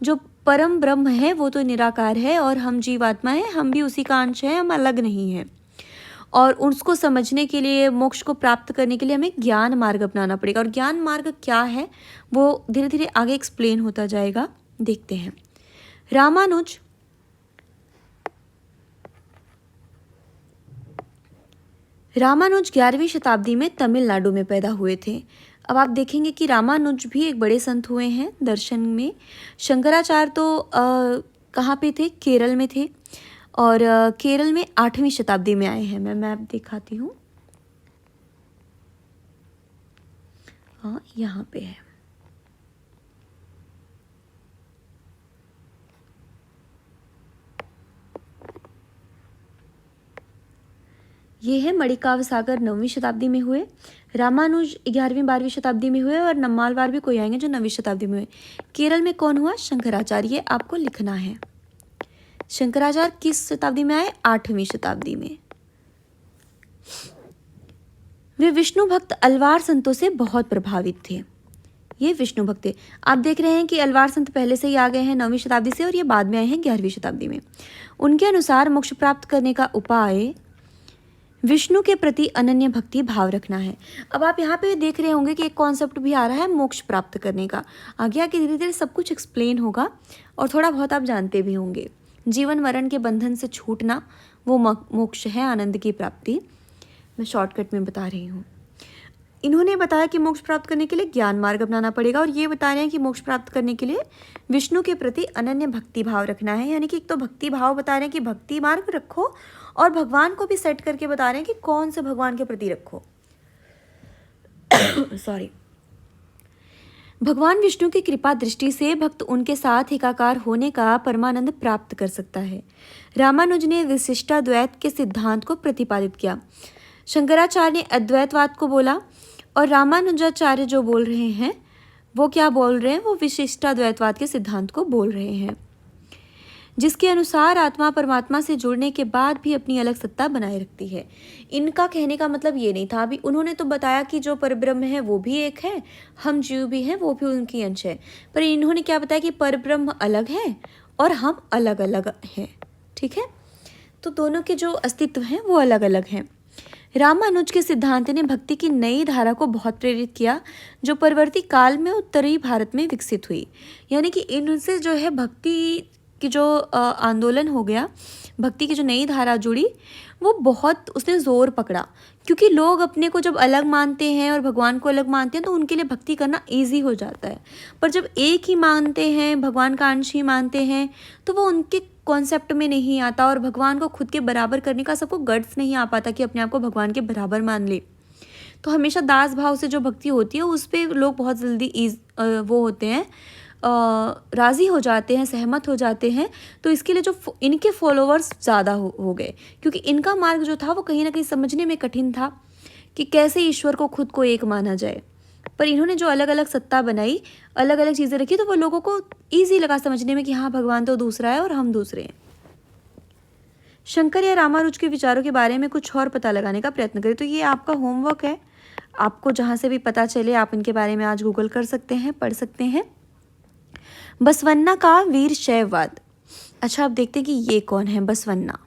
Speaker 1: जो परम ब्रह्म है वो तो निराकार है और हम जीवात्मा है, हम भी उसी का अंश है, हम अलग नहीं हैं। और उसको समझने के लिए, मोक्ष को प्राप्त करने के लिए हमें ज्ञान मार्ग अपनाना पड़ेगा। और ज्ञान मार्ग क्या है वो धीरे धीरे आगे एक्सप्लेन होता जाएगा, देखते हैं। रामानुज रामानुज 11वीं शताब्दी में तमिलनाडु में पैदा हुए थे। अब आप देखेंगे कि रामानुज भी एक बड़े संत हुए हैं दर्शन में। शंकराचार्य तो कहाँ पे थे, केरल में थे, और केरल में 8वीं शताब्दी में आए हैं। मैं मैप दिखाती हूँ, हाँ यहाँ पे है। ये है मणिकाव सागर 9वीं शताब्दी में हुए, रामानुज 11वीं 12वीं शताब्दी में हुए, और नम्मालवार भी कोई आएंगे जो 9वीं शताब्दी में हुए। केरल में कौन हुआ, शंकराचार्य, ये आपको लिखना है। शंकराचार्य किस शताब्दी में आए, 8वीं शताब्दी में। वे विष्णु भक्त अलवार संतों से बहुत प्रभावित थे। ये विष्णु भक्त थे। आप देख रहे हैं कि अलवार संत पहले से ही आ गए हैं 9वीं शताब्दी से, और ये बाद में आए हैं 11वीं शताब्दी में। उनके अनुसार मोक्ष प्राप्त करने का उपाय विष्णु के प्रति अनन्य भक्ति भाव रखना है। अब आप यहाँ पे देख रहे होंगे कि एक कॉन्सेप्ट भी आ रहा है मोक्ष प्राप्त करने का। आगे आगे धीरे धीरे सब कुछ एक्सप्लेन होगा और थोड़ा बहुत आप जानते भी होंगे। जीवन मरण के बंधन से छूटना वो मोक्ष है, आनंद की प्राप्ति। मैं शॉर्टकट में बता रही हूँ। इन्होंने बताया कि मोक्ष प्राप्त करने के लिए ज्ञान मार्ग अपनाना पड़ेगा, और ये बता रहे हैं कि मोक्ष प्राप्त करने के लिए विष्णु के प्रति अनन्य भक्ति भाव रखना है। यानी कि एक तो भक्ति भाव बता रहे हैं कि भक्ति मार्ग रखो, और भगवान को भी सेट करके बता रहे हैं कि कौन से भगवान के प्रति रखो। सॉरी। भगवान विष्णु की कृपा दृष्टि से भक्त उनके साथ एकाकार होने का परमानंद प्राप्त कर सकता है। रामानुज ने विशिष्टाद्वैत के सिद्धांत को प्रतिपादित किया। शंकराचार्य ने अद्वैतवाद को बोला और रामानुजाचार्य जो बोल रहे हैं वो क्या बोल रहे हैं, वो विशिष्टाद्वैतवाद के सिद्धांत को बोल रहे हैं, जिसके अनुसार आत्मा परमात्मा से जुड़ने के बाद भी अपनी अलग सत्ता बनाए रखती है। इनका कहने का मतलब ये नहीं था, अभी उन्होंने तो बताया कि जो परब्रह्म है वो भी एक है, हम जीव भी हैं, वो भी उनकी अंश है, पर इन्होंने क्या बताया कि परब्रह्म अलग है और हम अलग अलग हैं। ठीक है, तो दोनों के जो अस्तित्व हैं वो अलग अलग हैं। रामानुज के सिद्धांत ने भक्ति की नई धारा को बहुत प्रेरित किया, जो परवर्ती काल में उत्तरी भारत में विकसित हुई। यानी कि इनसे जो है भक्ति की जो आंदोलन हो गया, भक्ति की जो नई धारा जुड़ी, वो बहुत उसने ज़ोर पकड़ा, क्योंकि लोग अपने को जब अलग मानते हैं और भगवान को अलग मानते हैं तो उनके लिए भक्ति करना ईजी हो जाता है। पर जब एक ही मानते हैं, भगवान का अंश ही मानते हैं, तो वो उनके कॉन्सेप्ट में नहीं आता और भगवान को खुद के बराबर करने का सबको गट्स नहीं आ पाता कि अपने आप को भगवान के बराबर मान ले। तो हमेशा दास भाव से जो भक्ति होती है उस पर लोग बहुत जल्दी वो होते हैं, राज़ी हो जाते हैं, सहमत हो जाते हैं। तो इसके लिए जो इनके फॉलोअर्स ज़्यादा हो गए, क्योंकि इनका मार्ग जो था वो कहीं ना कहीं समझने में कठिन था कि कैसे ईश्वर को खुद को एक माना जाए। पर इन्होंने जो अलग अलग सत्ता बनाई, अलग अलग चीज़ें रखी, तो वो लोगों को ईजी लगा समझने में कि हाँ भगवान तो दूसरा है और हम दूसरे हैं। शंकर या रामानुज के विचारों के बारे में कुछ और पता लगाने का प्रयत्न करें। तो ये आपका होमवर्क है, आपको जहाँ से भी पता चले आप इनके बारे में आज गूगल कर सकते हैं, पढ़ सकते हैं। बसवन्ना का वीर शैववाद। अच्छा, आप देखते हैं कि ये कौन है बसवन्ना।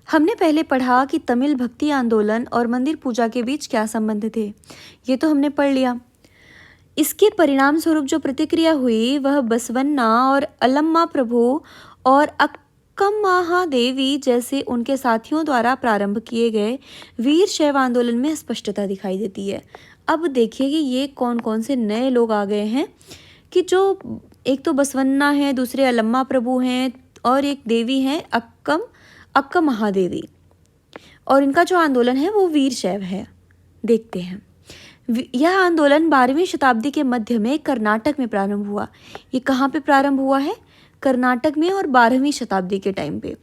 Speaker 1: हमने पहले पढ़ा कि तमिल भक्ति आंदोलन और मंदिर पूजा के बीच क्या संबंध थे, ये तो हमने पढ़ लिया। इसके परिणाम स्वरूप जो प्रतिक्रिया हुई वह बसवन्ना और अलम्मा प्रभु और अक्कम महादेवी जैसे उनके साथियों द्वारा प्रारंभ किए गए वीर शैव आंदोलन में स्पष्टता दिखाई देती है। अब देखिए कि ये कौन कौन से नए लोग आ गए हैं, कि जो एक तो बसवन्ना है, दूसरे अलम्मा प्रभु हैं और एक देवी हैं अक्कम महादेवी, और इनका जो आंदोलन है वो वीर शैव है। देखते हैं, यह आंदोलन 12वीं शताब्दी के मध्य में कर्नाटक में प्रारंभ हुआ। ये कहाँ पे प्रारंभ हुआ है? कर्नाटक में, और 12वीं शताब्दी के टाइम पे।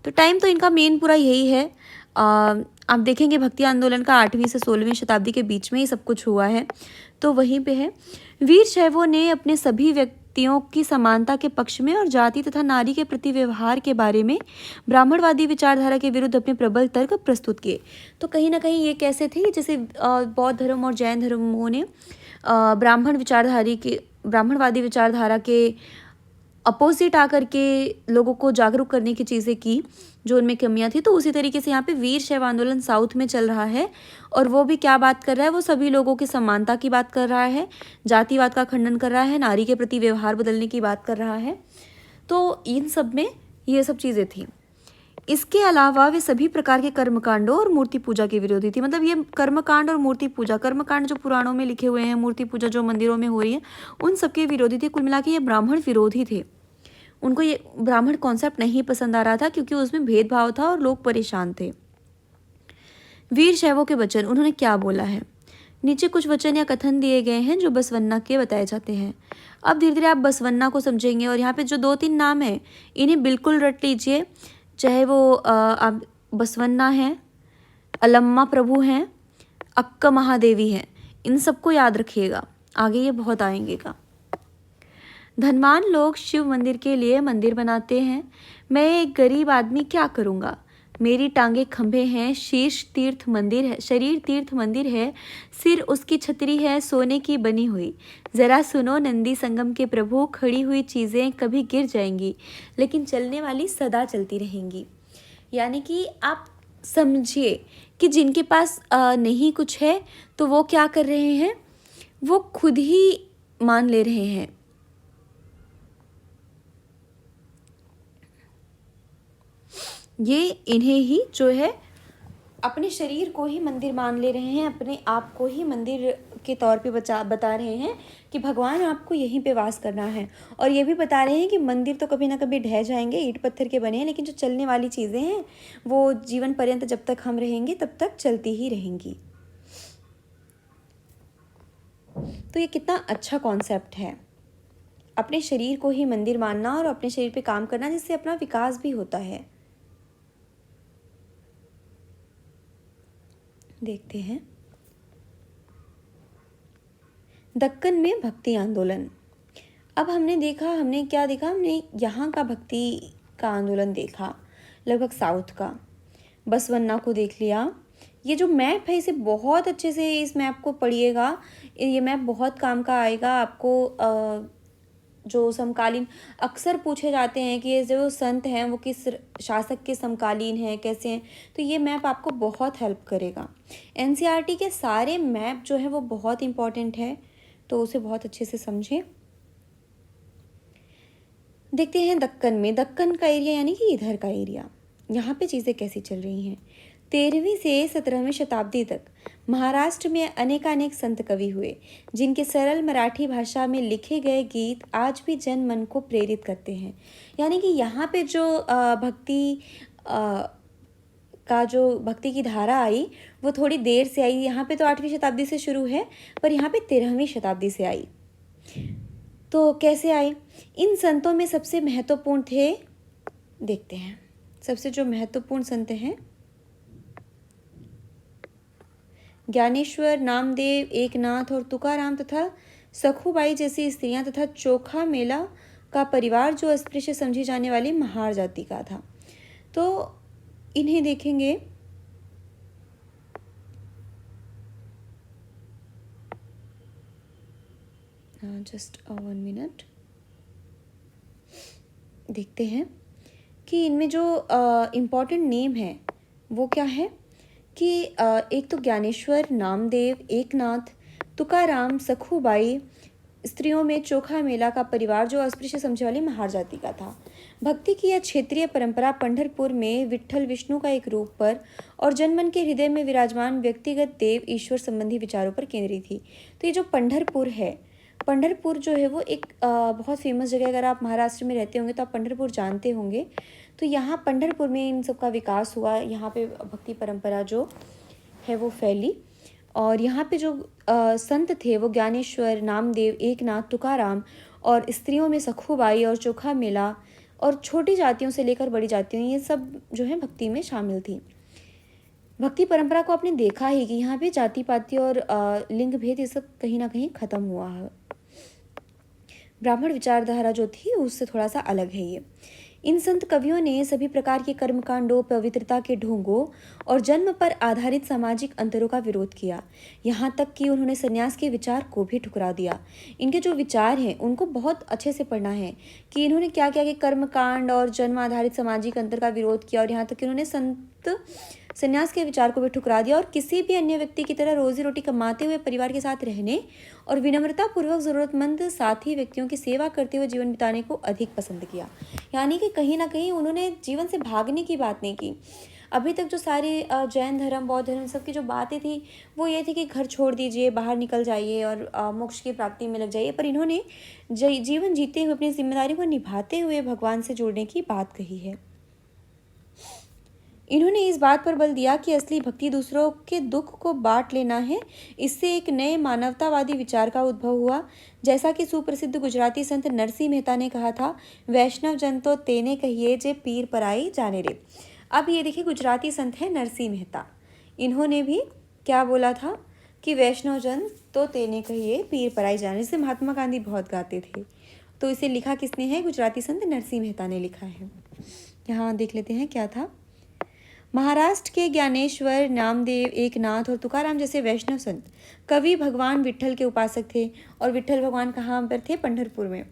Speaker 1: तो टाइम तो इनका मेन पूरा यही है। आप देखेंगे भक्ति आंदोलन का 8वीं से 16वीं शताब्दी के बीच में ही सब कुछ हुआ है, तो वहीं पे है। वीर शैवों ने अपने सभी व्यक्तियों की समानता के पक्ष में और जाति तथा नारी के प्रति व्यवहार के बारे में ब्राह्मणवादी विचारधारा के विरुद्ध अपने प्रबल तर्क प्रस्तुत किए। तो कहीं ना कहीं ये कैसे थे, जैसे बौद्ध धर्म और जैन धर्मों ने ब्राह्मणवादी विचारधारा के अपोजिट आकर के लोगों को जागरूक करने की चीज़ें की जो उनमें कमियां थी। तो उसी तरीके से यहाँ पे वीर शैव आंदोलन साउथ में चल रहा है, और वो भी क्या बात कर रहा है, वो सभी लोगों की समानता की बात कर रहा है, जातिवाद का खंडन कर रहा है, नारी के प्रति व्यवहार बदलने की बात कर रहा है। तो इन सब में ये सब चीज़ें थी। इसके अलावा वे सभी प्रकार के कर्मकांडों और मूर्ति पूजा के विरोधी थी। मतलब ये कर्मकांड और मूर्ति पूजा, कर्मकांड जो पुराणों में लिखे हुए हैं, मूर्ति पूजा जो मंदिरों में हो रही है, उन सबके विरोधी थे। कुल मिला के ये ब्राह्मण विरोधी थे। उनको ये ब्राह्मण कॉन्सेप्ट नहीं पसंद आ रहा था, क्योंकि उसमें भेदभाव था और लोग परेशान थे। वीर शैवों के वचन, उन्होंने क्या बोला है, नीचे कुछ वचन या कथन दिए गए हैं जो बसवन्ना के बताए जाते हैं। अब धीरे धीरे आप बसवन्ना को समझेंगे, और यहाँ पे जो 2-3 नाम है इन्हें बिल्कुल रट लीजिए, चाहे वो आप बसवन्ना हैं, अलम्मा प्रभु हैं, अक्का महादेवी हैं, इन सबको याद रखिएगा, आगे ये बहुत आएंगेगा। धनवान लोग शिव मंदिर के लिए मंदिर बनाते हैं, मैं एक गरीब आदमी क्या करूँगा? मेरी टांगे खंभे हैं, शीर्ष तीर्थ मंदिर है, शरीर तीर्थ मंदिर है, सिर उसकी छतरी है सोने की बनी हुई। ज़रा सुनो नंदी संगम के प्रभु, खड़ी हुई चीज़ें कभी गिर जाएंगी लेकिन चलने वाली सदा चलती रहेंगी। यानी कि आप समझिए कि जिनके पास नहीं कुछ है तो वो क्या कर रहे हैं, वो खुद ही मान ले रहे हैं। ये इन्हें ही जो है अपने शरीर को ही मंदिर मान ले रहे हैं, अपने आप को ही मंदिर के तौर पे बता रहे हैं कि भगवान आपको यहीं पे वास करना है, और ये भी बता रहे हैं कि मंदिर तो कभी ना कभी ढह जाएंगे, ईंट पत्थर के बने हैं, लेकिन जो चलने वाली चीज़ें हैं वो जीवन पर्यंत जब तक हम रहेंगे तब तक चलती ही रहेंगी। तो ये कितना अच्छा कॉन्सेप्ट है, अपने शरीर को ही मंदिर मानना और अपने शरीर पे काम करना, जिससे अपना विकास भी होता है। देखते हैं दक्कन में भक्ति आंदोलन। अब हमने क्या देखा, हमने यहाँ का भक्ति का आंदोलन देखा, लगभग साउथ का बसवन्ना को देख लिया। ये जो मैप है इसे बहुत अच्छे से, इस मैप को पढ़िएगा, ये मैप बहुत काम का आएगा आपको। जो समकालीन अक्सर पूछे जाते हैं कि ये जो संत हैं वो किस शासक के समकालीन हैं, कैसे हैं, तो ये मैप आपको बहुत हेल्प करेगा। एनसीईआरटी के सारे मैप जो है वो बहुत इम्पॉर्टेंट है, तो उसे बहुत अच्छे से समझें। देखते हैं दक्कन का एरिया, यानी कि इधर का एरिया, यहाँ पे चीज़ें कैसी चल रही हैं। 13वीं से 17वीं शताब्दी तक महाराष्ट्र में अनेकानेक संत कवि हुए, जिनके सरल मराठी भाषा में लिखे गए गीत आज भी जन मन को प्रेरित करते हैं। यानी कि यहाँ पे जो भक्ति की धारा आई वो थोड़ी देर से आई। यहाँ पे तो 8वीं शताब्दी से शुरू है, पर यहाँ पे 13वीं शताब्दी से आई। तो कैसे आई? इन संतों में सबसे महत्वपूर्ण थे, देखते हैं, सबसे जो महत्वपूर्ण संत हैं ज्ञानेश्वर, नामदेव, एकनाथ और तुकाराम तथा सखुबाई जैसी स्त्रियां तथा चोखा मेला का परिवार, जो अस्पृश्य समझी जाने वाली महार जाति का था। तो इन्हें देखेंगे। जस्ट 1 मिनट, देखते हैं कि इनमें जो इम्पोर्टेंट नेम है वो क्या है कि एक तो ज्ञानेश्वर, नामदेव, एकनाथ, तुकाराम, सखुबाई, स्त्रियों में चोखा मेला का परिवार, जो अस्पृश्य समझे वाली महार जाति का था। भक्ति की यह क्षेत्रीय परंपरा पंढरपुर में विट्ठल विष्णु का एक रूप पर और जनमन के हृदय में विराजमान व्यक्तिगत देव ईश्वर संबंधी विचारों पर केंद्रित थी। तो ये जो पंढरपुर है, पंढरपुर जो है वो एक बहुत फेमस जगह, अगर आप महाराष्ट्र में रहते होंगे तो आप पंढरपुर जानते होंगे। तो यहाँ पंढरपुर में इन सब का विकास हुआ, यहाँ पे भक्ति परंपरा जो है वो फैली, और यहाँ पे जो संत थे वो ज्ञानेश्वर, नामदेव, एकनाथ, तुकाराम, और स्त्रियों में सखुबाई और चोखा मेला, और छोटी जातियों से लेकर बड़ी जातियों, ये सब जो है भक्ति में शामिल थी। भक्ति परंपरा को आपने देखा ही कि यहाँ पे जाति पाति और लिंग भेद ये सब कहीं ना कहीं खत्म हुआ है। ब्राह्मण विचारधारा जो थी उससे थोड़ा सा अलग है ये। इन संत कवियों ने सभी प्रकार के कर्मकांडों, पवित्रता के ढोंगों और जन्म पर आधारित सामाजिक अंतरों का विरोध किया। यहाँ तक कि उन्होंने संन्यास के विचार को भी ठुकरा दिया। इनके जो विचार हैं उनको बहुत अच्छे से पढ़ना है कि इन्होंने क्या किया कि कर्मकांड और जन्म आधारित सामाजिक अंतर का विरोध किया, और यहाँ तक कि उन्होंने संन्यास के विचार को भी ठुकरा दिया, और किसी भी अन्य व्यक्ति की तरह रोजी रोटी कमाते हुए परिवार के साथ रहने और विनम्रता पूर्वक जरूरतमंद साथी व्यक्तियों की सेवा करते हुए जीवन बिताने को अधिक पसंद किया। यानी कि कहीं ना कहीं उन्होंने जीवन से भागने की बात नहीं की। अभी तक जो सारी जैन धर्म, बौद्ध धर्म, सबकी जो बातें थी वो ये थी कि घर छोड़ दीजिए, बाहर निकल जाइए और मोक्ष की प्राप्ति में लग जाइए, पर इन्होंने जीवन जीते हुए अपनी जिम्मेदारी को निभाते हुए भगवान से जुड़ने की बात कही है। इन्होंने इस बात पर बल दिया कि असली भक्ति दूसरों के दुख को बांट लेना है। इससे एक नए मानवतावादी विचार का उद्भव हुआ। जैसा कि सुप्रसिद्ध गुजराती संत नरसिंह मेहता ने कहा था, वैष्णव जन तो तेने कहिए जे पीर पराई जाने रे। अब ये देखिए, गुजराती संत है नरसिंह मेहता, इन्होंने भी क्या बोला था कि वैष्णव जन तो तेने कहिए पीर पराई जाने, जिसे महात्मा गांधी बहुत गाते थे। तो इसे लिखा किसने है? गुजराती संत नरसिंह मेहता ने लिखा है। यहाँ देख लेते हैं क्या था। महाराष्ट्र के ज्ञानेश्वर, नामदेव, एकनाथ और तुकाराम जैसे वैष्णव संत कवि भगवान विट्ठल के उपासक थे, और विट्ठल भगवान कहाँ पर थे? पंढरपुर में।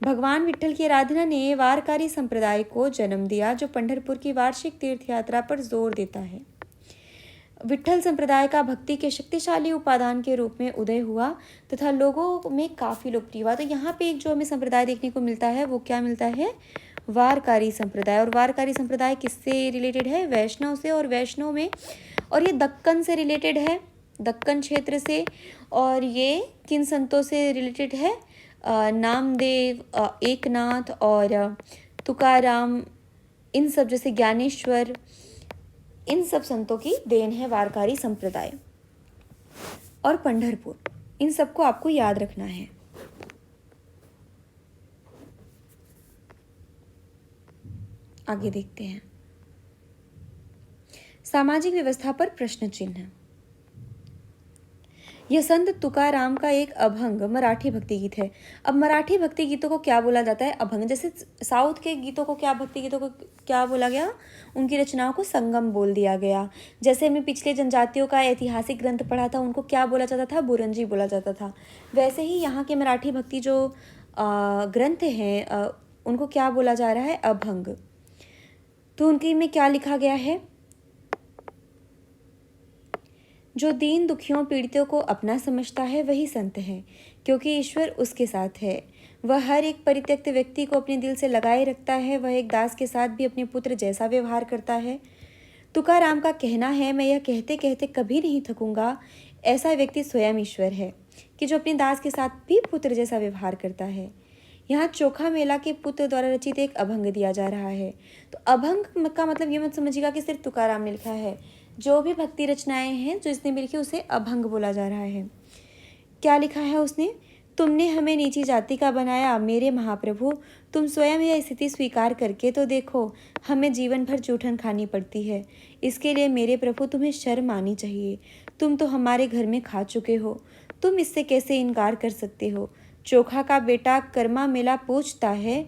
Speaker 1: भगवान विट्ठल की आराधना ने वारकारी संप्रदाय को जन्म दिया, जो पंढरपुर की वार्षिक तीर्थ यात्रा पर जोर देता है। विट्ठल संप्रदाय का भक्ति के शक्तिशाली उपादान के रूप में उदय हुआ तथा लोगों में काफी लोकप्रिय हुआ। तो यहाँ पे एक जो हमें संप्रदाय देखने को मिलता है वो क्या मिलता है? वारकारी संप्रदाय। और वारकारी संप्रदाय किससे रिलेटेड है? वैष्णव से, और वैष्णव में, और ये दक्कन से रिलेटेड है। दक्कन क्षेत्र से। और ये किन संतों से रिलेटेड है? नामदेव, एकनाथ और तुकाराम, इन सब जैसे ज्ञानेश्वर, इन सब संतों की देन है वारकरी संप्रदाय। और पंढरपुर, इन सबको आपको याद रखना है। आगे देखते हैं। सामाजिक व्यवस्था पर प्रश्न चिन्ह। यह संत तुकाराम का एक अभंग मराठी भक्ति गीत है। अब मराठी भक्ति गीतों को क्या बोला जाता है? अभंग। जैसे साउथ के गीतों को क्या, भक्ति गीतों को क्या बोला गया? उनकी रचनाओं को संगम बोल दिया गया। जैसे हमने पिछले जनजातियों का ऐतिहासिक ग्रंथ पढ़ा था, उनको क्या बोला जाता था? बुरंजी बोला जाता था। वैसे ही यहाँ के मराठी भक्ति जो ग्रंथ हैं उनको क्या बोला जा रहा है? अभंग। तो उनकी में क्या लिखा गया है? जो दीन दुखियों पीड़ितों को अपना समझता है वही संत है, क्योंकि ईश्वर उसके साथ है। वह हर एक परित्यक्त व्यक्ति को अपने दिल से लगाए रखता है। वह एक दास के साथ भी अपने पुत्र जैसा व्यवहार करता है। तुकाराम का कहना है, मैं यह कहते कहते कभी नहीं थकूंगा, ऐसा व्यक्ति स्वयं ईश्वर है, कि जो अपने दास के साथ भी पुत्र जैसा व्यवहार करता है। यहाँ चोखा मेला के पुत्र द्वारा रचित एक अभंग दिया जा रहा है। तो अभंग का मतलब ये मत समझिएगा कि सिर्फ तुकाराम ने लिखा है। जो भी भक्ति रचनाएं हैं जो इसने भी लिखी उसे अभंग बोला जा रहा है। क्या लिखा है उसने? तुमने हमें नीची जाति का बनाया मेरे महाप्रभु, तुम स्वयं यह स्थिति स्वीकार करके तो देखो, हमें जीवन भर जूठन खानी पड़ती है। इसके लिए मेरे प्रभु तुम्हें शर्म आनी चाहिए। तुम तो हमारे घर में खा चुके हो, तुम इससे कैसे इनकार कर सकते हो? चोखा का बेटा कर्मा मेला पूछता है,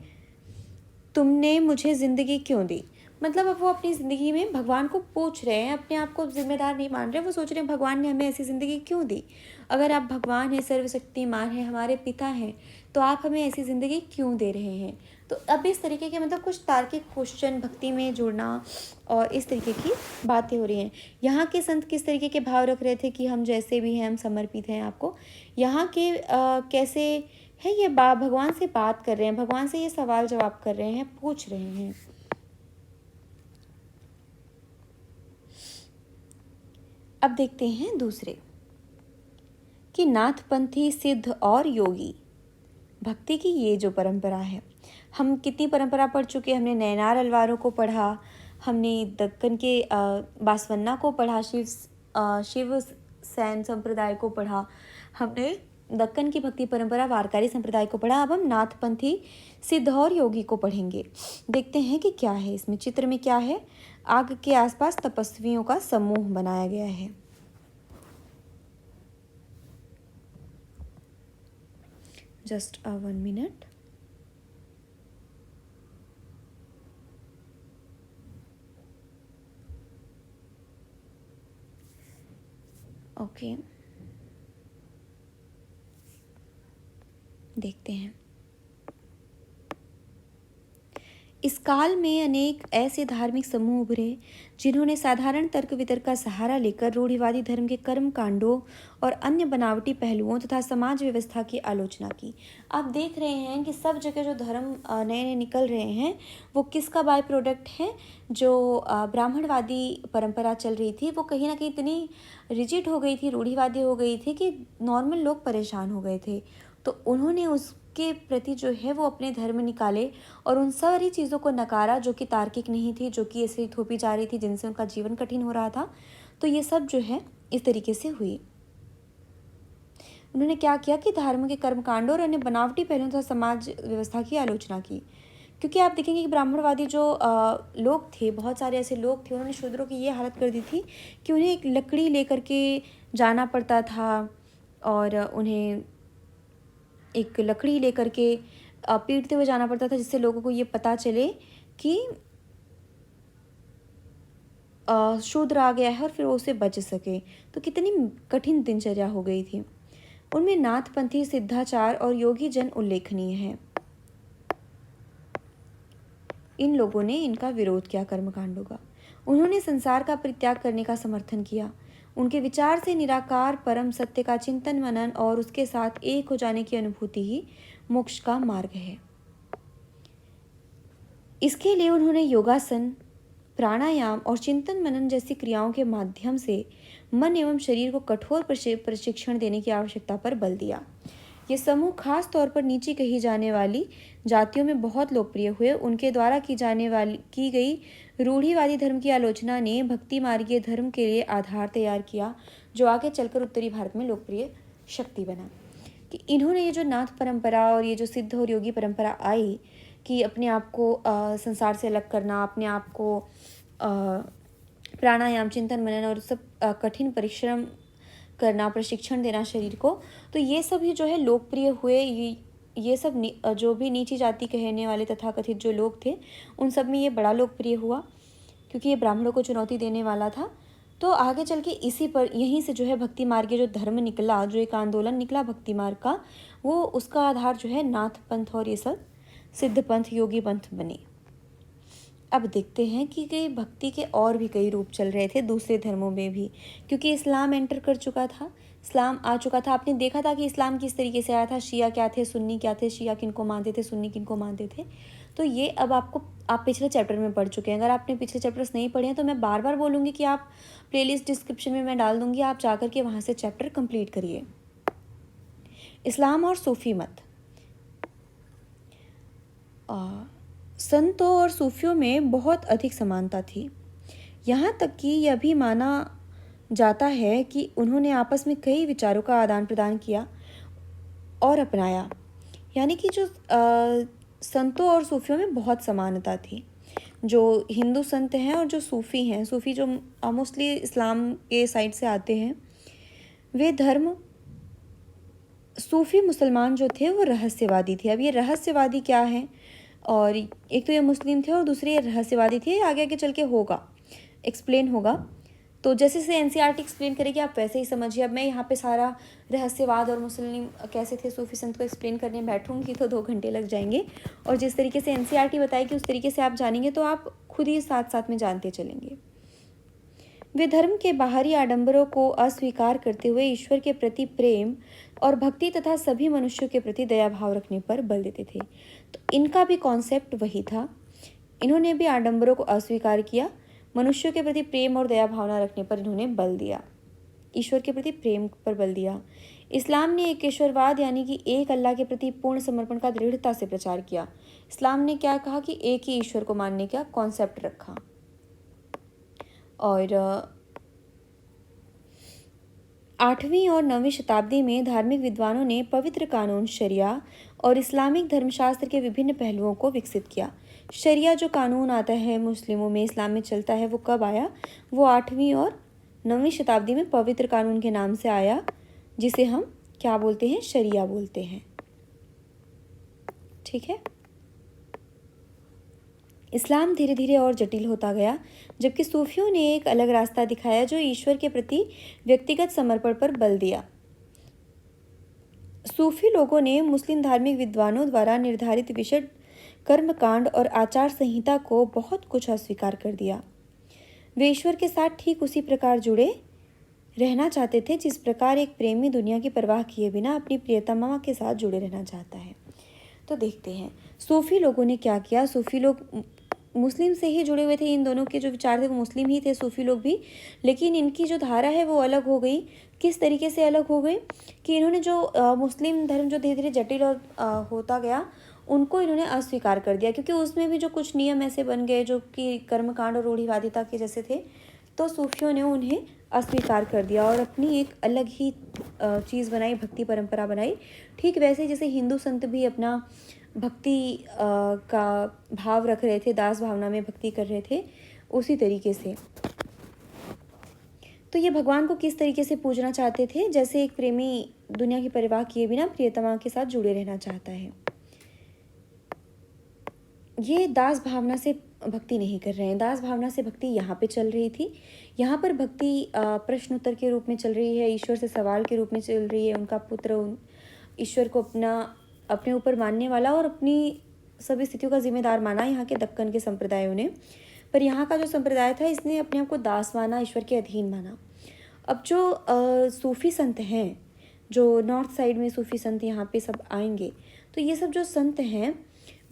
Speaker 1: तुमने मुझे जिंदगी क्यों दी? मतलब अब वो अपनी ज़िंदगी में भगवान को पूछ रहे हैं, अपने आप को जिम्मेदार नहीं मान रहे। वो सोच रहे हैं भगवान ने हमें ऐसी ज़िंदगी क्यों दी? अगर आप भगवान हैं, सर्वशक्तिमान हैं, हमारे पिता हैं, तो आप हमें ऐसी ज़िंदगी क्यों दे रहे हैं? तो अब इस तरीके के मतलब कुछ तार्किक क्वेश्चन भक्ति में जोड़ना और इस तरीके की बातें हो रही हैं। यहाँ के संत किस तरीके के भाव रख रहे थे कि हम जैसे भी हैं हम समर्पित हैं आपको। यहाँ के कैसे है ये भगवान से बात कर रहे हैं, भगवान से ये सवाल जवाब कर रहे हैं, पूछ रहे हैं। अब देखते हैं दूसरे कि नाथपंथी, सिद्ध और योगी भक्ति की ये जो परंपरा है। हम कितनी परंपरा पढ़ चुके हैं। हमने नैनार अलवारों को पढ़ा, हमने दक्कन के बासवन्ना को पढ़ा, शिव सैन संप्रदाय को पढ़ा, हमने दक्कन की भक्ति परंपरा वारकरी संप्रदाय को पढ़ा। अब हम नाथपंथी, सिद्ध और योगी को पढ़ेंगे। देखते हैं कि क्या है इसमें। चित्र में क्या है? आग के आसपास तपस्वियों का समूह बनाया गया है। Just 1 minute. ओके, देखते हैं। इस काल में अनेक ऐसे धार्मिक समूह उभरे जिन्होंने साधारण तर्क वितर्क का सहारा लेकर रूढ़िवादी धर्म के कर्म कांडों और अन्य बनावटी पहलुओं तथा समाज व्यवस्था की आलोचना की। आप देख रहे हैं कि सब जगह जो धर्म नए नए निकल रहे हैं वो किसका बाय प्रोडक्ट है? जो ब्राह्मणवादी परंपरा चल रही थी वो कहीं ना कहीं इतनी रिजिड हो गई थी, रूढ़िवादी हो गई थी कि नॉर्मल लोग परेशान हो गए थे। तो उन्होंने उसके प्रति जो है वो अपने धर्म निकाले और उन सारी चीज़ों को नकारा जो कि तार्किक नहीं थी, जो कि ऐसे ही थोपी जा रही थी, जिनसे उनका जीवन कठिन हो रहा था। तो ये सब जो है इस तरीके से हुई। उन्होंने क्या किया कि धर्म के कर्मकांडों और अन्य बनावटी पहलुओं तथा समाज व्यवस्था की आलोचना की। क्योंकि आप देखेंगे कि ब्राह्मणवादी जो लोग थे, बहुत सारे ऐसे लोग थे, उन्होंने शूद्रों की ये हालत कर दी थी कि उन्हें एक लकड़ी लेकर के जाना पड़ता था और उन्हें एक लकड़ी लेकर के पीटते हुए जाना पड़ता था, जिससे लोगों को ये पता चले कि शूद्र आ गया है और फिर वो उसे बच सके। तो कितनी कठिन दिनचर्या हो गई थी। उनमें नाथपंथी, सिद्धाचार और योगी जन उल्लेखनीय हैं। इन लोगों ने इनका विरोध किया कर्मकांडों का। उन्होंने संसार का परित्याग करने का समर्थन किया। उनके विचार से निराकार परम सत्य का चिंतन मनन और उसके साथ एक हो जाने की अनुभूति ही मोक्ष का मार्ग है। इसके लिए उन्होंने योगासन प्राणायाम और चिंतन मनन जैसी क्रियाओं के माध्यम से मन एवं शरीर को कठोर प्रशिक्षण देने की आवश्यकता पर बल दिया। ये समूह खास तौर पर नीचे कही जाने वाली जातियों में बहुत लोकप्रिय हुए। उनके द्वारा की गई रूढ़िवादी धर्म की आलोचना ने भक्ति मार्गीय धर्म के लिए आधार तैयार किया, जो आगे चलकर उत्तरी भारत में लोकप्रिय शक्ति बना। कि इन्होंने ये जो नाथ परंपरा और ये जो सिद्ध और योगी परंपरा आई कि अपने आप को संसार से अलग करना, अपने आप को प्राणायाम, चिंतन मनन और सब कठिन परिश्रम करना, प्रशिक्षण देना शरीर को, तो ये सब ही जो है लोकप्रिय हुए। ये सब जो भी नीची जाति कहने वाले तथाकथित जो लोग थे, उन सब में ये बड़ा लोकप्रिय हुआ, क्योंकि ये ब्राह्मणों को चुनौती देने वाला था। तो आगे चल के इसी पर यहीं से जो है भक्ति मार्ग के जो धर्म निकला, जो एक आंदोलन निकला भक्ति मार्ग का, वो उसका आधार जो है नाथ पंथ और ये सब सिद्ध पंथ, योगी पंथ बने। अब देखते हैं कि कई भक्ति के और भी कई रूप चल रहे थे दूसरे धर्मों में भी, क्योंकि इस्लाम एंटर कर चुका था, इस्लाम आ चुका था। आपने देखा था कि इस्लाम किस तरीके से आया था, शिया क्या थे, सुन्नी क्या थे, शिया किनको मानते थे, सुन्नी किनको मानते थे। तो ये अब आप पिछले चैप्टर में पढ़ चुके हैं। अगर आपने पिछले चैप्टर्स नहीं पढ़े हैं तो मैं बार बार बोलूँगी कि आप प्लेलिस्ट डिस्क्रिप्शन में मैं डाल दूँगी, आप जा कर के वहाँ से चैप्टर कंप्लीट करिए। इस्लाम और सूफी मत। संतों और सूफियों में बहुत अधिक समानता थी, यहाँ तक कि यह भी माना जाता है कि उन्होंने आपस में कई विचारों का आदान प्रदान किया और अपनाया। यानी कि जो संतों और सूफियों में बहुत समानता थी। जो हिंदू संत हैं और जो सूफ़ी हैं, सूफ़ी जो मोस्टली इस्लाम के साइड से आते हैं, वे धर्म सूफ़ी मुसलमान जो थे वो रहस्यवादी थे। अब ये रहस्यवादी क्या है, और एक तो ये मुस्लिम थे और दूसरे ये रहस्यवादी थे। आगे आगे चल के होगा, एक्सप्लेन होगा। तो जैसे से एनसीईआरटी एक्सप्लेन करेगी आप वैसे ही समझिए। अब मैं यहाँ पे सारा रहस्यवाद और मुस्लिम कैसे थे सूफी संत को एक्सप्लेन करने बैठूंगी तो 2 घंटे लग जाएंगे, और जिस तरीके से एनसीईआरटी बताएगी उस तरीके से आप जानेंगे तो आप खुद ही साथ साथ में जानते चलेंगे। वे धर्म के बाहरी आडंबरों को अस्वीकार करते हुए ईश्वर के प्रति प्रेम और भक्ति तथा सभी मनुष्यों के प्रति दया भाव रखने पर बल देते थे। तो इनका भी कॉन्सेप्ट वही था। इन्होंने भी आडंबरों को अस्वीकार किया, मनुष्यों के प्रति प्रेम और दया भावना रखने पर इन्होंने बल दिया, ईश्वर के प्रति प्रेम पर बल दिया। इस्लाम ने एक ईश्वरवाद यानी कि एक अल्लाह के प्रति पूर्ण समर्पण का दृढ़ता से प्रचार किया। इस्लाम ने क्या कहा कि एक ही ईश्वर को मानने का कॉन्सेप्ट रखा। और 8वीं और 9वीं शताब्दी में धार्मिक विद्वानों ने पवित्र कानून शरिया और इस्लामिक धर्मशास्त्र के विभिन्न पहलुओं को विकसित किया। शरिया जो कानून आता है मुस्लिमों में, इस्लाम में चलता है, वो कब आया? वो 8वीं और 9वीं शताब्दी में पवित्र कानून के नाम से आया, जिसे हम क्या बोलते हैं? शरिया बोलते हैं। ठीक है। इस्लाम धीरे धीरे और जटिल होता गया, जबकि सूफियों ने एक अलग रास्ता दिखाया जो ईश्वर के प्रति व्यक्तिगत समर्पण पर बल दिया। सूफी लोगों ने मुस्लिम धार्मिक विद्वानों द्वारा निर्धारित विशद कर्मकांड और आचार संहिता को बहुत कुछ अस्वीकार कर दिया। वे ईश्वर के साथ ठीक उसी प्रकार जुड़े रहना चाहते थे जिस प्रकार एक प्रेमी दुनिया की परवाह किए बिना अपनी प्रियतमा के साथ जुड़े रहना चाहता है। तो देखते हैं सूफी लोगों ने क्या किया। सूफी लोग मुस्लिम से ही जुड़े हुए थे, इन दोनों के जो विचार थे वो मुस्लिम ही थे, सूफी लोग भी, लेकिन इनकी जो धारा है वो अलग हो गई। किस तरीके से अलग हो गई कि इन्होंने जो मुस्लिम धर्म जो धीरे धीरे जटिल और होता गया, उनको इन्होंने अस्वीकार कर दिया, क्योंकि उसमें भी जो कुछ नियम ऐसे बन गए जो कि कर्मकांड और रूढ़िवादिता के जैसे थे, तो सूफियों ने उन्हें अस्वीकार कर दिया और अपनी एक अलग ही चीज़ बनाई, भक्ति परंपरा बनाई। ठीक वैसे जैसे हिंदू संत भी अपना भक्ति का भाव रख रहे थे, दास भावना में भक्ति कर रहे थे, उसी तरीके से। तो ये भगवान को किस तरीके से पूजना चाहते थे? जैसे एक प्रेमी दुनिया की परवाह किए बिना प्रियतमा के साथ जुड़े रहना चाहता है। ये दास भावना से भक्ति नहीं कर रहे हैं। दास भावना से भक्ति यहाँ पे चल रही थी। यहाँ पर भक्ति प्रश्न उत्तर के रूप में चल रही है, ईश्वर से सवाल के रूप में चल रही है। उनका पुत्र ईश्वर को अपने ऊपर मानने वाला और अपनी सभी स्थितियों का जिम्मेदार माना यहाँ के दक्कन के संप्रदायों ने। पर यहाँ का जो संप्रदाय था इसने अपने आप को दास माना, ईश्वर के अधीन माना। अब जो सूफी संत हैं, जो नॉर्थ साइड में सूफी संत यहाँ पे सब आएंगे, तो ये सब जो संत हैं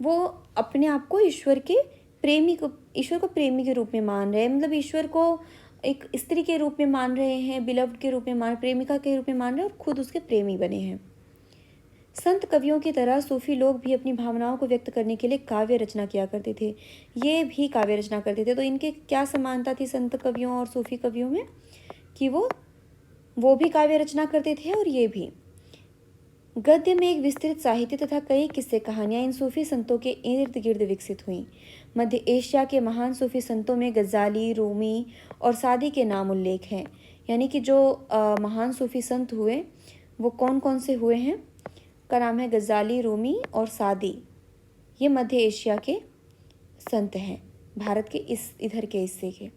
Speaker 1: वो अपने आप को ईश्वर के प्रेमी को, ईश्वर को प्रेमी के रूप में मान रहे हैं, मतलब ईश्वर को एक स्त्री के रूप में मान रहे हैं, बिलव्ड के रूप में प्रेमिका के रूप में मान रहे हैं और खुद उसके प्रेमी बने हैं। संत कवियों की तरह सूफी लोग भी अपनी भावनाओं को व्यक्त करने के लिए काव्य रचना किया करते थे। ये भी काव्य रचना करते थे। तो इनके क्या समानता थी संत कवियों और सूफी कवियों में, कि वो भी काव्य रचना करते थे और ये भी। गद्य में एक विस्तृत साहित्य तथा कई किस्से कहानियां इन सूफी संतों के इर्द गिर्द विकसित हुईं। मध्य एशिया के महान सूफी संतों में गजाली, रूमी और सादी के नाम उल्लेख हैं। यानी कि जो महान सूफी संत हुए वो कौन कौन से हुए हैं, का नाम है गजाली, रूमी और सादी। ये मध्य एशिया के संत हैं, भारत के इधर के हिस्से के।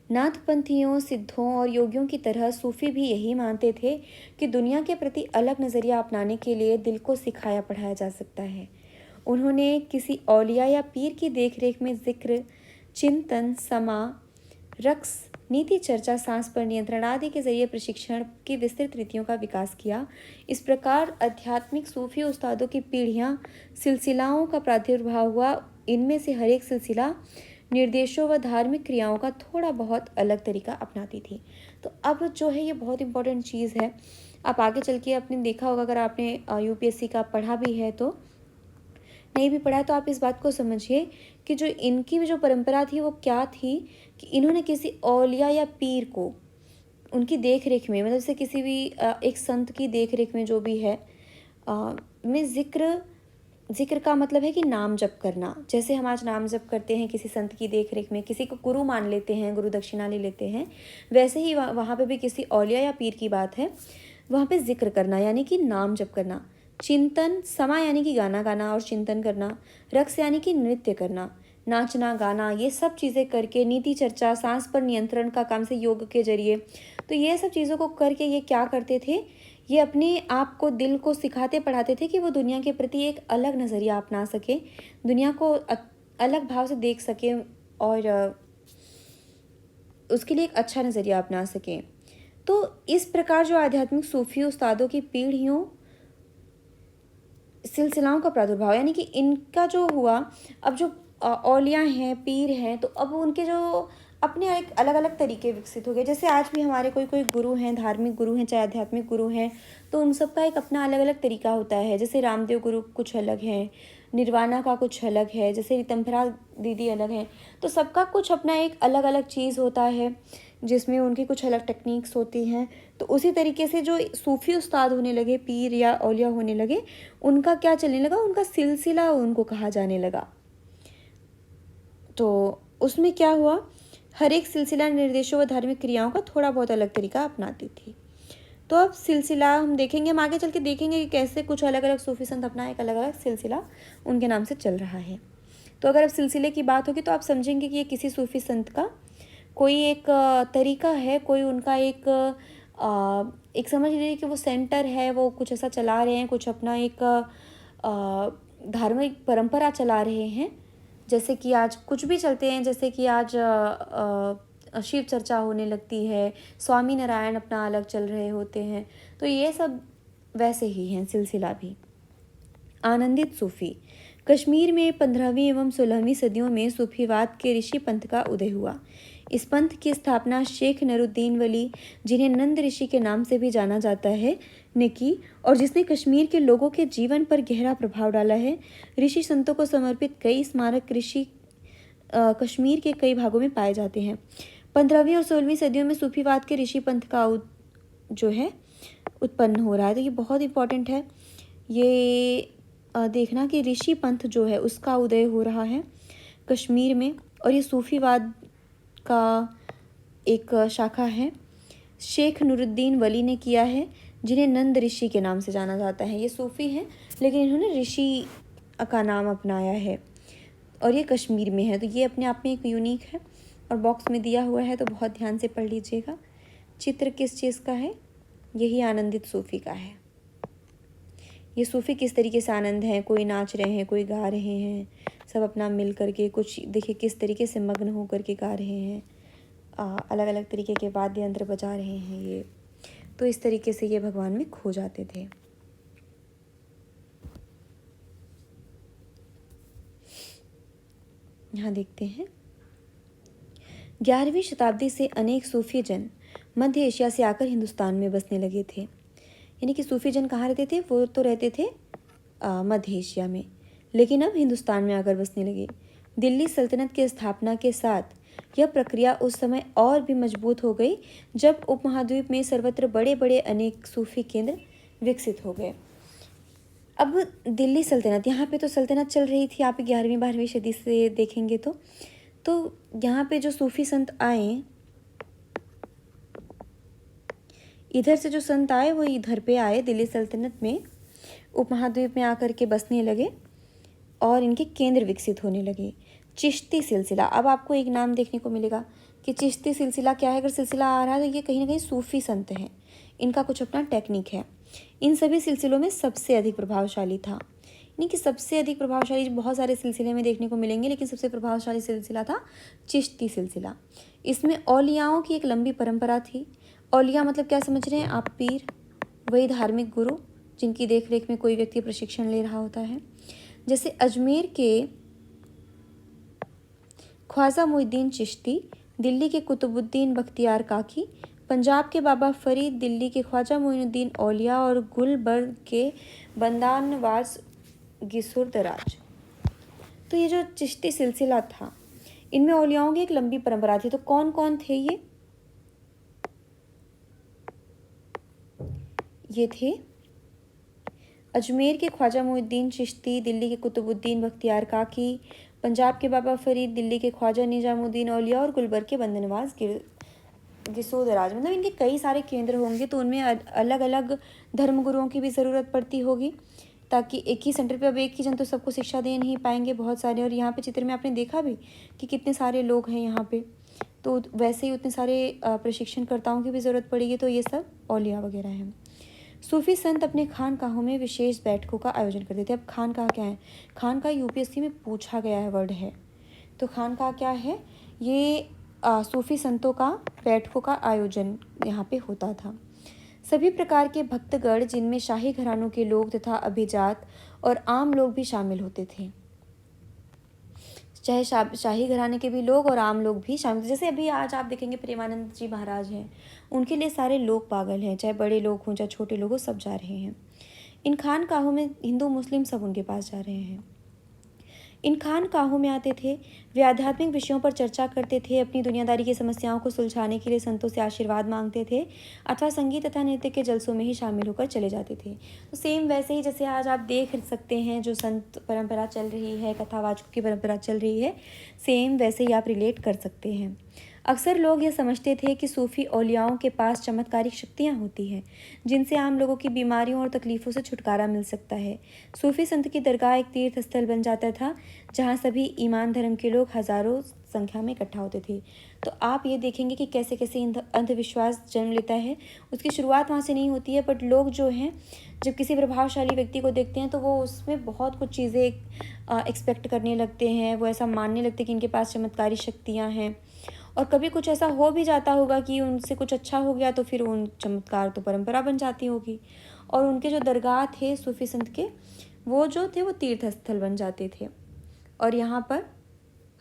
Speaker 1: नाथपंथियों, सिद्धों और योगियों की तरह सूफी भी यही मानते थे कि दुनिया के प्रति अलग नज़रिया अपनाने के लिए दिल को सिखाया पढ़ाया जा सकता है। उन्होंने किसी औलिया या पीर की देखरेख में जिक्र, चिंतन, समा, रक्स, नीति चर्चा, सांस पर नियंत्रण आदि के जरिए प्रशिक्षण की विस्तृत रीतियों का विकास किया। इस प्रकार आध्यात्मिक सूफी उस्तादों की पीढ़ियाँ, सिलसिलाओं का प्रादुर्भाव हुआ। इनमें से हर एक सिलसिला निर्देशों व धार्मिक क्रियाओं का थोड़ा बहुत अलग तरीका अपनाती थी। तो अब जो है ये बहुत इंपॉर्टेंट चीज़ है। आप आगे चल के आपने देखा होगा, अगर आपने यूपीएससी का पढ़ा भी है तो, नहीं भी पढ़ा तो आप इस बात को समझिए कि जो इनकी जो परंपरा थी वो क्या थी, कि इन्होंने किसी औलिया या पीर को उनकी देख रेख में, मतलब जैसे किसी भी एक संत की देख रेख में जो भी है में जिक्र का मतलब है कि नाम जप करना। जैसे हम आज नाम जप करते हैं किसी संत की देख रेख में, किसी को गुरु मान लेते हैं, गुरु दक्षिणा ले लेते हैं, वैसे ही वहाँ पे भी किसी औलिया या पीर की बात है, वहाँ पे जिक्र करना यानी कि नाम जप करना। चिंतन, समा यानी कि गाना गाना और चिंतन करना। रक्स यानी कि नृत्य करना, नाचना गाना, ये सब चीज़ें करके। नीति चर्चा, सांस पर नियंत्रण का काम से योग के जरिए। तो ये सब चीज़ों को करके ये क्या करते थे, ये अपने आप को, दिल को सिखाते पढ़ाते थे कि वो दुनिया के प्रति एक अलग नज़रिया अपना सके, दुनिया को अलग भाव से देख सके और उसके लिए एक अच्छा नज़रिया अपना सके। तो इस प्रकार जो आध्यात्मिक सूफी उस्तादों की पीढ़ियों, सिलसिलाओं का प्रादुर्भाव, यानी कि इनका जो हुआ, अब जो औलिया हैं, पीर हैं, तो अब उनके जो अपने एक अलग अलग तरीके विकसित हो गए। जैसे आज भी हमारे कोई कोई गुरु हैं, धार्मिक गुरु हैं, चाहे आध्यात्मिक गुरु हैं, तो उन सब का एक अपना अलग अलग तरीका होता है। जैसे रामदेव गुरु कुछ अलग हैं, निर्वाणा का कुछ अलग है, जैसे रितंभरा दीदी अलग हैं। तो सबका कुछ अपना एक अलग अलग चीज़ होता है जिसमें उनकी कुछ अलग टेक्निक्स होती हैं। तो उसी तरीके से जो सूफ़ी उस्ताद होने लगे, पीर या औलिया होने लगे, उनका क्या चलने लगा, उनका सिलसिला उनको कहा जाने लगा। तो उसमें क्या हुआ, हर एक सिलसिला निर्देशों व धार्मिक क्रियाओं का थोड़ा बहुत अलग तरीका अपनाती थी। तो अब सिलसिला हम देखेंगे, हम आगे चल के देखेंगे कि कैसे कुछ अलग अलग सूफी संत अपना एक अलग अलग सिलसिला उनके नाम से चल रहा है। तो अगर अब सिलसिले की बात होगी तो आप समझेंगे कि ये किसी सूफी संत का कोई एक तरीका है, कोई उनका एक समझ लीजिए कि वो सेंटर है, वो कुछ ऐसा चला रहे हैं, कुछ अपना एक धार्मिक परंपरा चला रहे हैं। जैसे कि आज कुछ भी चलते हैं, जैसे कि आज शिव चर्चा होने लगती है, स्वामी नारायण अपना अलग चल रहे होते हैं, तो ये सब वैसे ही हैं सिलसिला भी। आनंदित सूफी। कश्मीर में 15वीं एवं 16वीं सदियों में सूफीवाद के ऋषि पंथ का उदय हुआ। इस पंथ की स्थापना शेख नरुद्दीन वली, जिन्हें नंद ऋषि के नाम से भी जाना जाता है, ने की, और जिसने कश्मीर के लोगों के जीवन पर गहरा प्रभाव डाला है। ऋषि संतों को समर्पित कई स्मारक कश्मीर के कई भागों में पाए जाते हैं। 15वीं और 16वीं सदियों में सूफीवाद के ऋषि पंथ का जो है उत्पन्न हो रहा है। तो ये बहुत इंपॉर्टेंट है ये देखना कि ऋषि पंथ जो है उसका उदय हो रहा है कश्मीर में, और ये सूफीवाद का एक शाखा है। शेख नूरुद्दीन वली ने किया है, जिन्हें नंद ऋषि के नाम से जाना जाता है। ये सूफ़ी हैं लेकिन इन्होंने ऋषि का नाम अपनाया है और ये कश्मीर में है। तो ये अपने आप में एक यूनिक है और बॉक्स में दिया हुआ है, तो बहुत ध्यान से पढ़ लीजिएगा। चित्र किस चीज़ का है, यही आनंदित सूफ़ी का है। ये सूफ़ी किस तरीके से आनंद हैं, कोई नाच रहे हैं, कोई गा रहे हैं, सब अपना मिल करके कुछ देखिए किस तरीके से मग्न हो करके गा रहे हैं, अलग अलग तरीके के वाद्य यंत्र बजा रहे हैं ये। तो इस तरीके से ये भगवान में खो जाते थे। यहाँ देखते हैं, 11वीं शताब्दी से अनेक सूफी जन मध्य एशिया से आकर हिंदुस्तान में बसने लगे थे। यानी कि सूफी जन कहाँ रहते थे? वो तो रहते थे मध्य एशिया में, लेकिन अब हिंदुस्तान में आकर बसने लगे। दिल्ली सल्तनत की स्थापना के साथ यह प्रक्रिया उस समय और भी मजबूत हो गई जब उपमहाद्वीप में सर्वत्र बड़े बड़े अनेक सूफी केंद्र विकसित हो गए। अब दिल्ली सल्तनत, यहाँ पे तो सल्तनत चल रही थी, आप 11वीं-12वीं सदी से देखेंगे तो यहाँ पे जो सूफी संत आए, इधर से जो संत आए वो इधर पे आए, दिल्ली सल्तनत में उपमहाद्वीप में आकर के बसने लगे और इनके केंद्र विकसित होने लगे। चिश्ती सिलसिला, अब आपको एक नाम देखने को मिलेगा कि चिश्ती सिलसिला क्या है। अगर सिलसिला आ रहा है तो ये कहीं ना कहीं सूफी संत हैं, इनका कुछ अपना टेक्निक है। इन सभी सिलसिलों में सबसे अधिक प्रभावशाली था, यानी कि सबसे अधिक प्रभावशाली बहुत सारे सिलसिले में देखने को मिलेंगे, लेकिन सबसे प्रभावशाली सिलसिला था चिश्ती सिलसिला। इसमें औलियाओं की एक लंबी परंपरा थी। औलिया मतलब क्या समझ रहे हैं आप? पीर, वही धार्मिक गुरु जिनकी देखरेख में कोई व्यक्ति प्रशिक्षण ले रहा होता है। जैसे अजमेर के ख्वाजा मुइनुद्दीन चिश्ती, दिल्ली के कुतुबुद्दीन बख्तियार काकी, पंजाब के बाबा फरीद, दिल्ली के ख्वाजा मुइनुद्दीन औलिया और गुलबर्ग के बंदा नवाज गिसुरदराज। तो ये जो चिश्ती सिलसिला था, इनमें औलियाओं की एक लंबी परंपरा थी। तो कौन कौन थे ये थे अजमेर के ख्वाजा मुइनुद्दीन चिश्ती, दिल्ली के कुतुबुद्दीन बख्तियार काकी, पंजाब के बाबा फरीद, दिल्ली के ख्वाजा निजामुद्दीन औलिया और गुलबर्ग के बंदा नवाज गिसुरदराज। मतलब इनके कई सारे केंद्र होंगे, तो उनमें अलग अलग धर्मगुरुओं की भी ज़रूरत पड़ती होगी, ताकि एक ही सेंटर पे अब एक ही जन तो सबको शिक्षा दे नहीं पाएंगे, बहुत सारे। और यहाँ पे चित्र में आपने देखा भी कि कितने सारे लोग हैं यहाँ पे, तो वैसे ही उतने सारे प्रशिक्षणकर्ताओं की भी ज़रूरत पड़ेगी। तो ये सब औलिया वगैरह हैं। सूफी संत अपने खानकाहों में विशेष बैठकों का आयोजन करते थे। अब खानकाह क्या है? खानकाह यूपीएससी में पूछा गया है वर्ड है। तो खानकाह क्या है? ये सूफी संतों का बैठकों का आयोजन यहाँ पे होता था। सभी प्रकार के भक्तगण, जिनमें शाही घरानों के लोग तथा अभिजात और आम लोग भी शामिल होते थे। चाहे शाही घराने के भी लोग और आम लोग भी शामिल थे। जैसे अभी आज आप देखेंगे प्रेमानंद जी महाराज हैं, उनके लिए सारे लोग पागल हैं, चाहे बड़े लोग हों चाहे छोटे लोग हों, सब जा रहे हैं। इन खानकाहों में हिंदू मुस्लिम सब उनके पास जा रहे हैं। इन खानकाहों में आते थे, वे आध्यात्मिक विषयों पर चर्चा करते थे, अपनी दुनियादारी की समस्याओं को सुलझाने के लिए संतों से आशीर्वाद मांगते थे, अथवा संगीत तथा नृत्य के जलसों में ही शामिल होकर चले जाते थे। तो सेम वैसे ही जैसे आज आप देख सकते हैं जो संत परंपरा चल रही है, कथावाचकों की परंपरा चल रही है, सेम वैसे ही आप रिलेट कर सकते हैं। अक्सर लोग यह समझते थे कि सूफी औलियाओं के पास चमत्कारिक शक्तियाँ होती हैं, जिनसे आम लोगों की बीमारियों और तकलीफ़ों से छुटकारा मिल सकता है। सूफी संत की दरगाह एक तीर्थ स्थल बन जाता था, जहाँ सभी ईमान धर्म के लोग हज़ारों संख्या में इकट्ठा होते थे। तो आप ये देखेंगे कि कैसे कैसे अंधविश्वास जन्म लेता है। उसकी शुरुआत वहाँ से नहीं होती है, बट लोग जो हैं जब किसी प्रभावशाली व्यक्ति को देखते हैं तो वो उसमें बहुत कुछ चीज़ें एक्सपेक्ट करने लगते हैं, वो ऐसा मानने लगते हैं कि इनके पास चमत्कारी शक्तियाँ हैं। और कभी कुछ ऐसा हो भी जाता होगा कि उनसे कुछ अच्छा हो गया, तो फिर उन चमत्कार तो परंपरा बन जाती होगी, और उनके जो दरगाह थे सूफी संत के, वो जो थे वो तीर्थ स्थल बन जाते थे। और यहाँ पर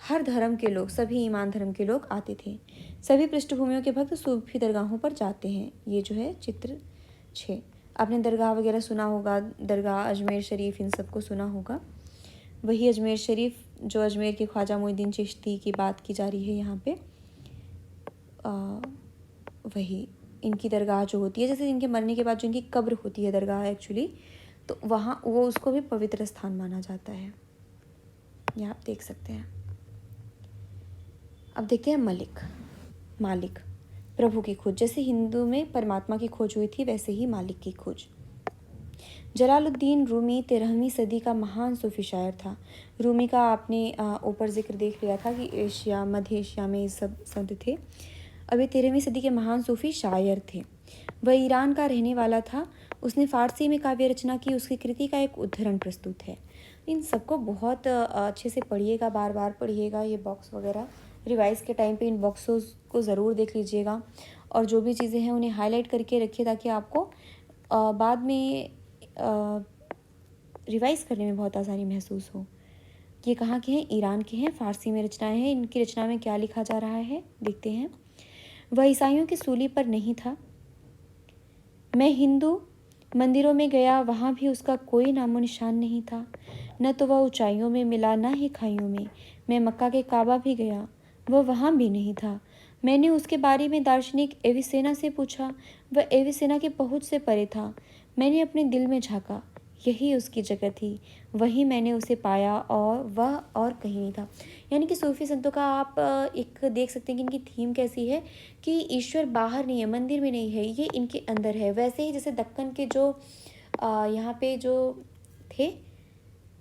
Speaker 1: हर धर्म के लोग, सभी ईमान धर्म के लोग आते थे। सभी पृष्ठभूमियों के भक्त सूफी दरगाहों पर जाते हैं। ये जो है चित्र 6, आपने दरगाह वगैरह सुना होगा, दरगाह अजमेर शरीफ, इन सबको सुना होगा। वही अजमेर शरीफ जो अजमेर के ख्वाजा मुइनुद्दीन चिश्ती की बात की जा रही है यहाँ पे, वही इनकी दरगाह जो होती है, जैसे इनके मरने के बाद जो इनकी कब्र होती है दरगाह एक्चुअली, तो वहाँ वो उसको भी पवित्र स्थान माना जाता है। ये आप देख सकते हैं। अब देखते हैं मालिक, प्रभु की खोज। जैसे हिंदू में परमात्मा की खोज हुई थी, वैसे ही मालिक की खोज। जलालुद्दीन रूमी 13वीं सदी का महान सूफी शायर था। रूमी का आपने ऊपर जिक्र देख लिया था कि एशिया, मध्य एशिया में ये सब संत थे। अब ये 13वीं सदी के महान सूफी शायर थे। वह ईरान का रहने वाला था। उसने फ़ारसी में काव्य रचना की। उसकी कृति का एक उद्धरण प्रस्तुत है। इन सबको बहुत अच्छे से पढ़िएगा, बार बार पढ़िएगा। ये बॉक्स वगैरह रिवाइज़ के टाइम पे इन बॉक्सों को ज़रूर देख लीजिएगा, और जो भी चीज़ें हैं उन्हें हाईलाइट करके रखिए, ताकि आपको बाद में रिवाइज़ करने में बहुत आसानी महसूस हो। ये कहाँ के हैं? ईरान के हैं। फारसी में रचनाएं हैं। इनकी रचना में क्या लिखा जा रहा है देखते हैं। वह ईसाइयों की सूली पर नहीं था। मैं हिंदू मंदिरों में गया, वहाँ भी उसका कोई नामो निशान नहीं था। न तो वह ऊंचाइयों में मिला, न ही खाइयों में। मैं मक्का के काबा भी गया, वह वहाँ भी नहीं था। मैंने उसके बारे में दार्शनिक एविसेना से पूछा, वह एविसेना के पहुँच से परे था। मैंने अपने दिल में झाँका, यही उसकी जगह थी, वही मैंने उसे पाया, और वह और कहीं नहीं था। यानी कि सूफी संतों का आप एक देख सकते हैं कि इनकी थीम कैसी है कि ईश्वर बाहर नहीं है, मंदिर में नहीं है, ये इनके अंदर है। वैसे ही जैसे दक्कन के जो यहाँ पे जो थे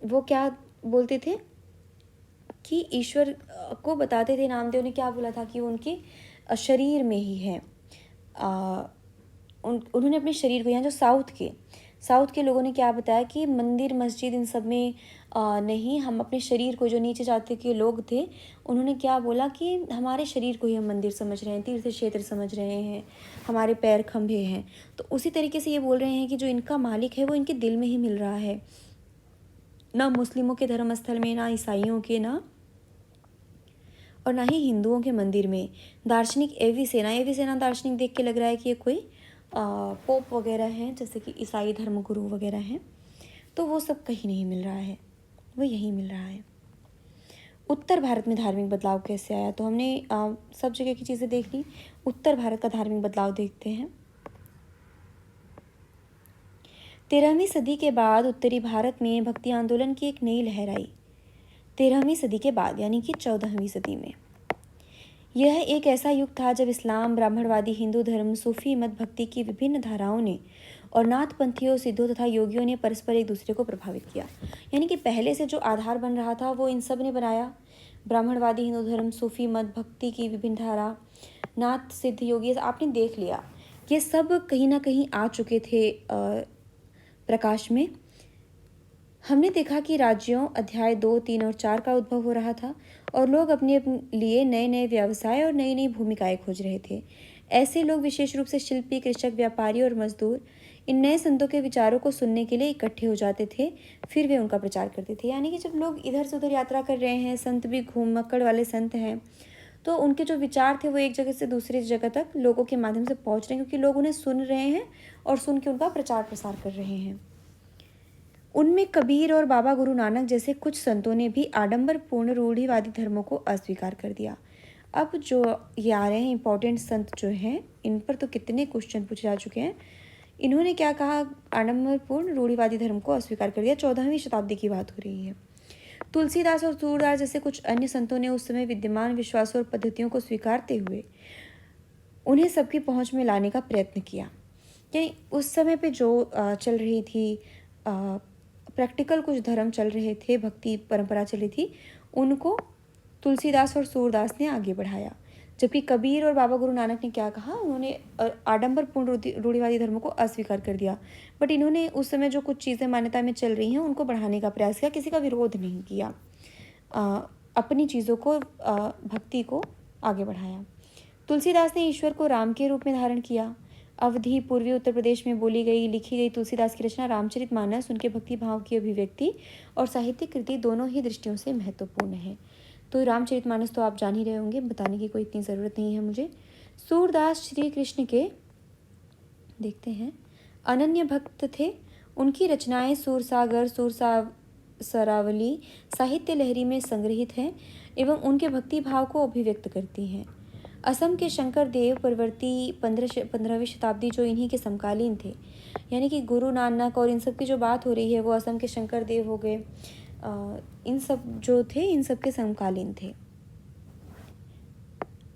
Speaker 1: वो क्या बोलते थे कि ईश्वर को बताते थे, नामदेव ने क्या बोला था कि उनके शरीर में ही है। उन्होंने अपने शरीर को, यहाँ जो साउथ के लोगों ने क्या बताया कि मंदिर मस्जिद इन सब में नहीं, हम अपने शरीर को, जो नीचे जाति के लोग थे उन्होंने क्या बोला कि हमारे शरीर को ही हम मंदिर समझ रहे हैं, तीर्थ क्षेत्र समझ रहे हैं, हमारे पैर खंभे हैं। तो उसी तरीके से ये बोल रहे हैं कि जो इनका मालिक है वो इनके दिल में ही मिल रहा है, ना मुस्लिमों के धर्म स्थल में, ना ईसाइयों के, ना और ना ही हिंदुओं के मंदिर में। दार्शनिक एविसेना दार्शनिक देख के लग रहा है कि ये कोई पोप वगैरह हैं, जैसे कि ईसाई धर्म गुरु वगैरह हैं। तो वो सब कहीं नहीं मिल रहा है, वो यहीं मिल रहा है। उत्तर भारत में धार्मिक बदलाव कैसे आया? तो हमने सब जगह की चीज़ें देख ली। उत्तर भारत का धार्मिक बदलाव देखते हैं। 13वीं सदी के बाद उत्तरी भारत में भक्ति आंदोलन की एक नई लहर आई। 13वीं सदी के बाद यानी कि 14वीं सदी में यह एक ऐसा युग था जब इस्लाम, ब्राह्मणवादी हिंदू धर्म, सूफी मत, भक्ति की विभिन्न धाराओं ने और नाथपंथियों, सिद्धों तथा योगियों ने परस्पर एक दूसरे को प्रभावित किया। यानी कि पहले से जो आधार बन रहा था वो इन सब ने बनाया। ब्राह्मणवादी हिंदू धर्म, सूफी मत, भक्ति की विभिन्न धारा, नाथ, सिद्ध, योगी, आपने देख लिया, ये सब कहीं ना कहीं आ चुके थे प्रकाश में। हमने देखा कि राज्यों अध्याय 2, 3 और 4 का उद्भव हो रहा था और लोग अपने लिए नए नए व्यवसाय और नई नई भूमिकाएं खोज रहे थे। ऐसे लोग, विशेष रूप से शिल्पी, कृषक, व्यापारी और मजदूर, इन नए संतों के विचारों को सुनने के लिए इकट्ठे हो जाते थे, फिर वे उनका प्रचार करते थे। यानी कि जब लोग इधर से उधर यात्रा कर रहे हैं, संत भी घूमक्कड़ वाले संत हैं, तो उनके जो विचार थे वो एक जगह से दूसरी जगह तक लोगों के माध्यम से पहुँच रहे हैं, क्योंकि लोग उन्हें सुन रहे हैं और सुन के उनका प्रचार प्रसार कर रहे हैं। उनमें कबीर और बाबा गुरु नानक जैसे कुछ संतों ने भी आडंबरपूर्ण रूढ़िवादी धर्मों को अस्वीकार कर दिया। अब जो ये आ रहे हैं इंपॉर्टेंट संत जो हैं, इन पर तो कितने क्वेश्चन पूछे जा चुके हैं। इन्होंने क्या कहा? आडंबरपूर्ण रूढ़िवादी धर्म को अस्वीकार कर दिया। 14वीं शताब्दी की बात हो रही है। तुलसीदास और सूरदास जैसे कुछ अन्य संतों ने उस समय विद्यमान विश्वासों और पद्धतियों को स्वीकारते हुए उन्हें सबकी पहुंच में लाने का प्रयत्न किया। यानी उस समय पे जो चल रही थी प्रैक्टिकल कुछ धर्म चल रहे थे, भक्ति परंपरा चली थी, उनको तुलसीदास और सूरदास ने आगे बढ़ाया। जबकि कबीर और बाबा गुरु नानक ने क्या कहा? उन्होंने आडंबरपूर्ण रूढ़िवादी धर्मों को अस्वीकार कर दिया। बट इन्होंने उस समय जो कुछ चीज़ें मान्यता में चल रही हैं उनको बढ़ाने का प्रयास किया, किसी का विरोध नहीं किया, अपनी चीज़ों को, भक्ति को आगे बढ़ाया। तुलसीदास ने ईश्वर को राम के रूप में धारण किया। अवधि, पूर्वी उत्तर प्रदेश में बोली गई, लिखी गई तुलसीदास की रचना रामचरितमानस उनके भक्ति भाव की अभिव्यक्ति और साहित्यिक कृति दोनों ही दृष्टियों से महत्वपूर्ण है। तो रामचरितमानस तो आप जान ही रहे होंगे, बताने की कोई इतनी ज़रूरत नहीं है मुझे। सूरदास श्री कृष्ण के देखते हैं अनन्य भक्त थे। उनकी रचनाएं सूरसागर, सरावली साहित्य लहरी में संग्रहित हैं एवं उनके भक्ति भाव को अभिव्यक्त करती हैं। असम के शंकर देव परवर्ती 15वीं शताब्दी जो इन्हीं के समकालीन थे, यानी कि गुरु नानक और इन सब की जो बात हो रही है वो असम के शंकर देव हो गए, इन सब जो थे इन सब के समकालीन थे।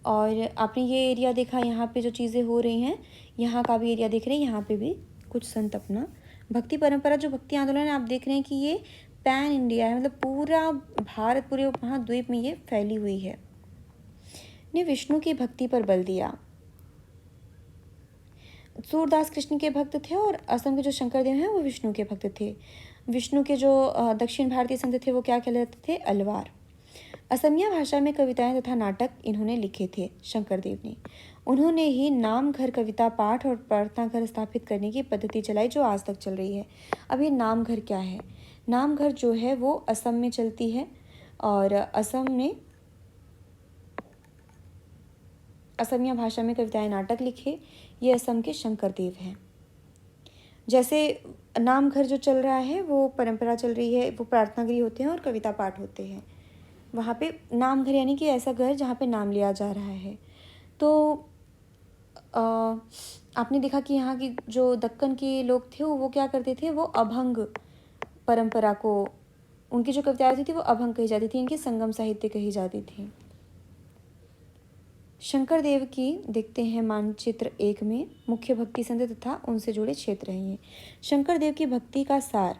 Speaker 1: और आपने ये एरिया देखा, यहाँ पे जो चीज़ें हो रही हैं, यहाँ का भी एरिया देख रहे हैं, यहाँ पे भी कुछ संत अपना भक्ति परंपरा, जो भक्ति आंदोलन है, आप देख रहे हैं कि ये पैन इंडिया है, मतलब पूरा भारत, पूरे महाद्वीप में ये फैली हुई है। ने विष्णु की भक्ति पर बल दिया। सूरदास कृष्ण के भक्त थे और असम के जो शंकरदेव हैं वो विष्णु के भक्त थे। विष्णु के जो दक्षिण भारतीय संत थे वो क्या कहलाते थे? अलवार। असमिया भाषा में कविताएं तथा नाटक इन्होंने लिखे थे शंकरदेव ने। उन्होंने ही नाम घर कविता पाठ और प्रार्थना घर स्थापित करने की पद्धति चलाई जो आज तक चल रही है। अब ये नाम घर क्या है? नाम घर जो है वो असम में चलती है और असमिया भाषा में कविताएं नाटक लिखे ये असम के शंकर देव हैं। जैसे नाम घर जो चल रहा है वो परंपरा चल रही है, वो प्रार्थना गृह होते हैं और कविता पाठ होते हैं। वहाँ पे नाम घर यानी कि ऐसा घर जहाँ पे नाम लिया जा रहा है। तो आपने देखा कि यहाँ की जो दक्कन के लोग थे वो क्या करते थे, वो अभंग परंपरा को, उनकी जो कविताएं होती थी वो अभंग कही जाती थी, इनकी संगम साहित्य कही जाती थी। शंकर देव की देखते हैं मानचित्र 1 में मुख्य भक्ति संत तथा उनसे जुड़े क्षेत्र हैं। शंकर देव की भक्ति का सार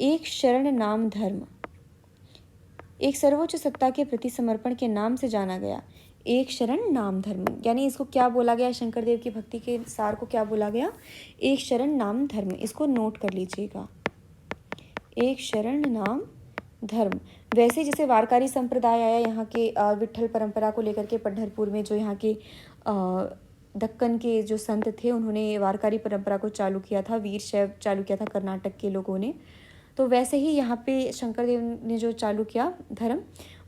Speaker 1: एक शरण नाम धर्म, एक सर्वोच्च सत्ता के प्रति समर्पण के नाम से जाना गया। एक शरण नाम धर्म यानी इसको क्या बोला गया, शंकर देव की भक्ति के सार को क्या बोला गया, एक शरण नाम धर्म। इसको नोट कर लीजिएगा, एक शरण नाम धर्म। वैसे जैसे वारकारी संप्रदाय आया यहाँ के विट्ठल परंपरा को लेकर के पंढरपुर में, जो यहाँ के दक्कन के जो संत थे उन्होंने वारकारी परंपरा को चालू किया था, वीर शैव चालू किया था कर्नाटक के लोगों ने। तो वैसे ही यहाँ पे शंकर देव ने जो चालू किया धर्म,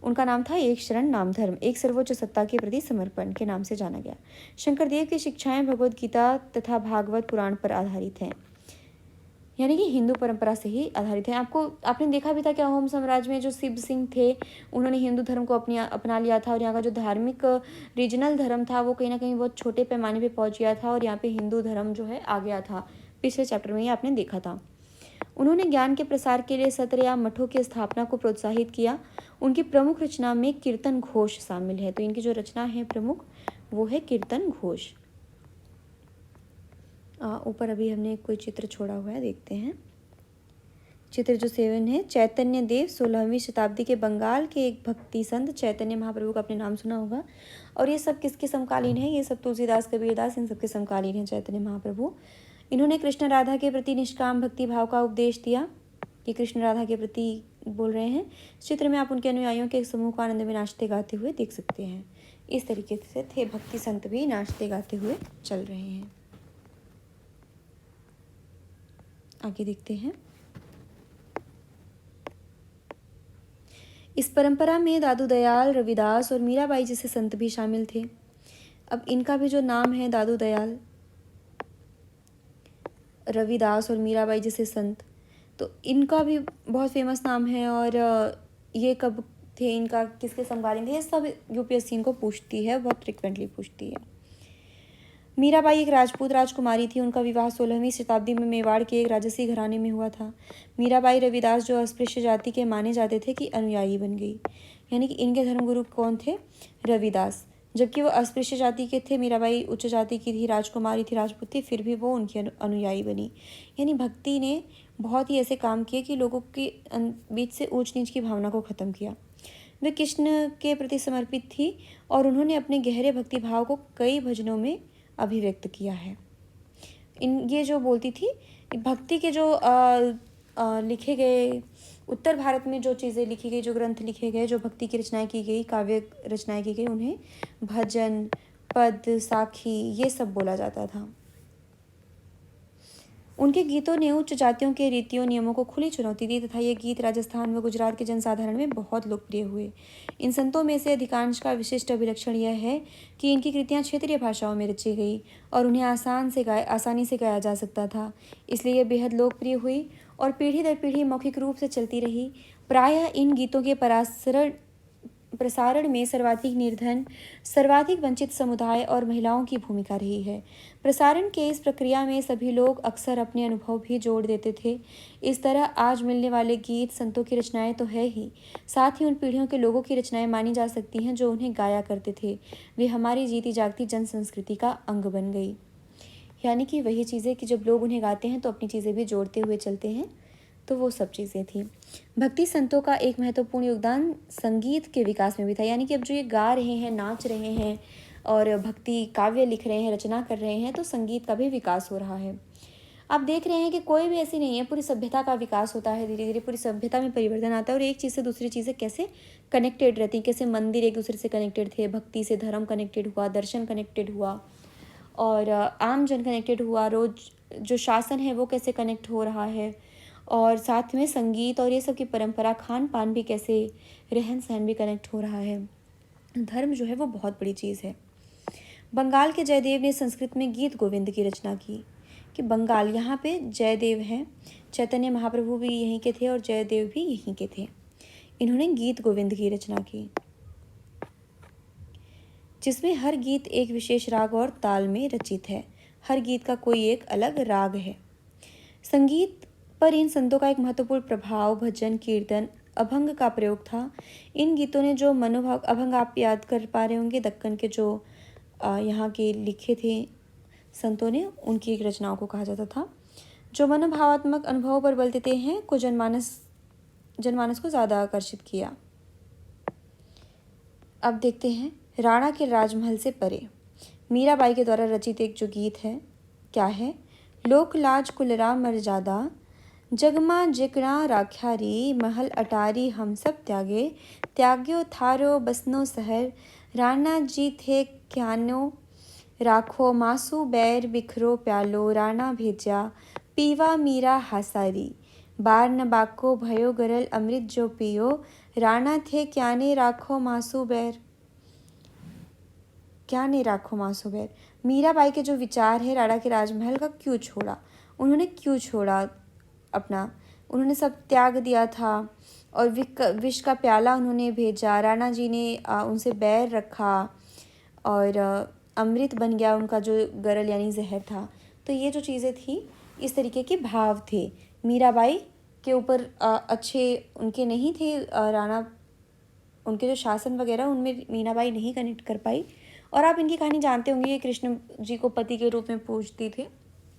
Speaker 1: उनका नाम था एक शरण नाम धर्म, एक सर्वोच्च सत्ता के प्रति समर्पण के नाम से जाना गया। शंकर देव की शिक्षाएं भगवद गीता तथा भागवत पुराण पर आधारित हैं, यानी कि हिंदू परंपरा से ही आधारित है। आपने देखा भी था क्या, होम साम्राज्य में जो शिव सिंह थे उन्होंने हिंदू धर्म को अपना लिया था, और यहाँ का जो धार्मिक रीजनल धर्म था वो कहीं ना कहीं बहुत छोटे पैमाने पे पहुंच गया था, और यहाँ पे हिंदू धर्म जो है आ गया था। पिछले चैप्टर में ही आपने देखा था। उन्होंने ज्ञान के प्रसार के लिए सत्र या मठों की स्थापना को प्रोत्साहित किया। उनकी प्रमुख रचना में कीर्तन घोष शामिल है। तो इनकी जो रचना है प्रमुख वो है कीर्तन घोष। ऊपर अभी हमने कोई चित्र छोड़ा हुआ है, देखते हैं। चित्र जो 7 है, चैतन्य देव 16वीं शताब्दी के बंगाल के एक भक्ति संत चैतन्य महाप्रभु का आपने नाम सुना होगा। और ये सब किसके समकालीन है, ये सब तुलसीदास, कबीरदास, इन सबके समकालीन है चैतन्य महाप्रभु। इन्होंने कृष्ण राधा के प्रति निष्काम भक्ति भाव का उपदेश दिया, कि कृष्ण राधा के प्रति बोल रहे हैं। चित्र में आप उनके अनुयायियों के एक समूह को आनंद में नाचते गाते हुए देख सकते हैं। इस तरीके से थे भक्ति संत भी, नाचते गाते हुए चल रहे हैं। आगे देखते हैं। इस परंपरा में दादू दयाल, रविदास और मीराबाई जैसे संत भी शामिल थे। अब इनका भी जो नाम है, दादू दयाल, रविदास और मीराबाई जैसे संत, तो इनका भी बहुत फेमस नाम है। और ये कब थे, इनका किसके समकालीन थे, ये सब यूपीएससी इनको पूछती है, बहुत फ्रिक्वेंटली पूछती है। मीराबाई एक राजपूत राजकुमारी थी। उनका विवाह 16वीं शताब्दी में मेवाड़ के एक राजसी घराने में हुआ था। मीराबाई रविदास, जो अस्पृश्य जाति के माने जाते थे, की अनुयायी बन गई। यानी कि इनके धर्मगुरु कौन थे, रविदास। जबकि वो अस्पृश्य जाति के थे, मीराबाई उच्च जाति की थी, राजकुमारी थी, राजपूत थी, फिर भी वो उनकी अनुयायी बनी। यानी भक्ति ने बहुत ही ऐसे काम किए कि लोगों के बीच से ऊंच नीच की भावना को ख़त्म किया। वे कृष्ण के प्रति समर्पित थी और उन्होंने अपने गहरे भक्ति भाव को कई भजनों में अभिव्यक्त किया है। ये जो बोलती थी, भक्ति के जो लिखे गए, उत्तर भारत में जो चीज़ें लिखी गई, जो ग्रंथ लिखे गए, जो भक्ति की रचनाएं की गई, काव्य रचनाएं की गई, उन्हें भजन, पद, साखी, ये सब बोला जाता था। उनके गीतों ने उच्च जातियों के रीतियों नियमों को खुली चुनौती दी तथा ये गीत राजस्थान व गुजरात के जनसाधारण में बहुत लोकप्रिय हुए। इन संतों में से अधिकांश का विशिष्ट अभिलक्षण यह है कि इनकी कृतियाँ क्षेत्रीय भाषाओं में रची गई और उन्हें आसानी से गाया जा सकता था, इसलिए यह बेहद लोकप्रिय हुई और पीढ़ी दर पीढ़ी मौखिक रूप से चलती रही। प्रायः इन गीतों के प्रसारण में सर्वाधिक निर्धन, सर्वाधिक वंचित समुदाय और महिलाओं की भूमिका रही है। प्रसारण के इस प्रक्रिया में सभी लोग अक्सर अपने अनुभव भी जोड़ देते थे। इस तरह आज मिलने वाले गीत संतों की रचनाएं तो है ही, साथ ही उन पीढ़ियों के लोगों की रचनाएं मानी जा सकती हैं जो उन्हें गाया करते थे। वे हमारी जीती जागती जन संस्कृति का अंग बन गई। यानी कि वही चीज़ें कि जब लोग उन्हें गाते हैं तो अपनी चीज़ें भी जोड़ते हुए चलते हैं, तो वो सब चीज़ें थी। भक्ति संतों का एक महत्वपूर्ण योगदान संगीत के विकास में भी था। यानी कि अब जो ये गा रहे हैं, नाच रहे हैं और भक्ति काव्य लिख रहे हैं, रचना कर रहे हैं, तो संगीत का भी विकास हो रहा है। आप देख रहे हैं कि कोई भी ऐसी नहीं है, पूरी सभ्यता का विकास होता है, धीरे धीरे पूरी सभ्यता में परिवर्तन आता है और एक चीज़ से दूसरी चीज़ें कैसे कनेक्टेड रहती हैं, कैसे मंदिर एक दूसरे से कनेक्टेड थे, भक्ति से धर्म कनेक्टेड हुआ, दर्शन कनेक्टेड हुआ और आम जन कनेक्टेड हुआ, रोज जो शासन है वो कैसे कनेक्ट हो रहा है और साथ में संगीत और ये सब की परंपरा, खान पान भी कैसे, रहन सहन भी कनेक्ट हो रहा है। धर्म जो है वो बहुत बड़ी चीज़ है। बंगाल के जयदेव ने संस्कृत में गीत गोविंद की रचना की। कि बंगाल, यहाँ पे जयदेव हैं, चैतन्य महाप्रभु भी यहीं के थे और जयदेव भी यहीं के थे। इन्होंने गीत गोविंद की रचना की, जिसमें हर गीत एक विशेष राग और ताल में रचित है। हर गीत का कोई एक अलग राग है। संगीत पर इन संतों का एक महत्वपूर्ण प्रभाव भजन, कीर्तन, अभंग का प्रयोग था। इन गीतों ने जो मनोभाव, अभंग आप याद कर पा रहे होंगे, दक्कन के जो यहाँ के लिखे थे संतों ने, उनकी एक रचनाओं को कहा जाता था, जो मनोभावात्मक अनुभवों पर बल देते हैं, को जनमानस को ज़्यादा आकर्षित किया। अब देखते हैं राणा के राजमहल से परे, मीराबाई के द्वारा रचित एक जो गीत है, क्या है? लोक लाज कुलरा मर्यादा, जगमा जिकड़ा राख्यारी, महल अटारी हम सब त्यागे, त्याग्यो थारो बसनो शहर, राणा जी थे क्यानो राखो, मासू बैर बिखरो प्यालो, राणा भेजा पीवा मीरा हासारी, बार न बाको भयो गरल अमृत जो पियो, राणा थे क्याने राखो मासू बैर, क्या नहीं राखो मासू बैर। मीराबाई के जो विचार है राणा के राजमहल का क्यों छोड़ा, उन्होंने क्यों छोड़ा अपना, उन्होंने सब त्याग दिया था और विष का प्याला उन्होंने भेजा, राणा जी ने उनसे बैर रखा और अमृत बन गया उनका जो गरल यानी जहर था। तो ये जो चीज़ें थी, इस तरीके के भाव थे। मीराबाई के ऊपर अच्छे उनके नहीं थे, राणा उनके जो शासन वगैरह उनमें मीराबाई नहीं कनेक्ट कर पाई। और आप इनकी कहानी जानते होंगे, ये कृष्ण जी को पति के रूप में पूजती थी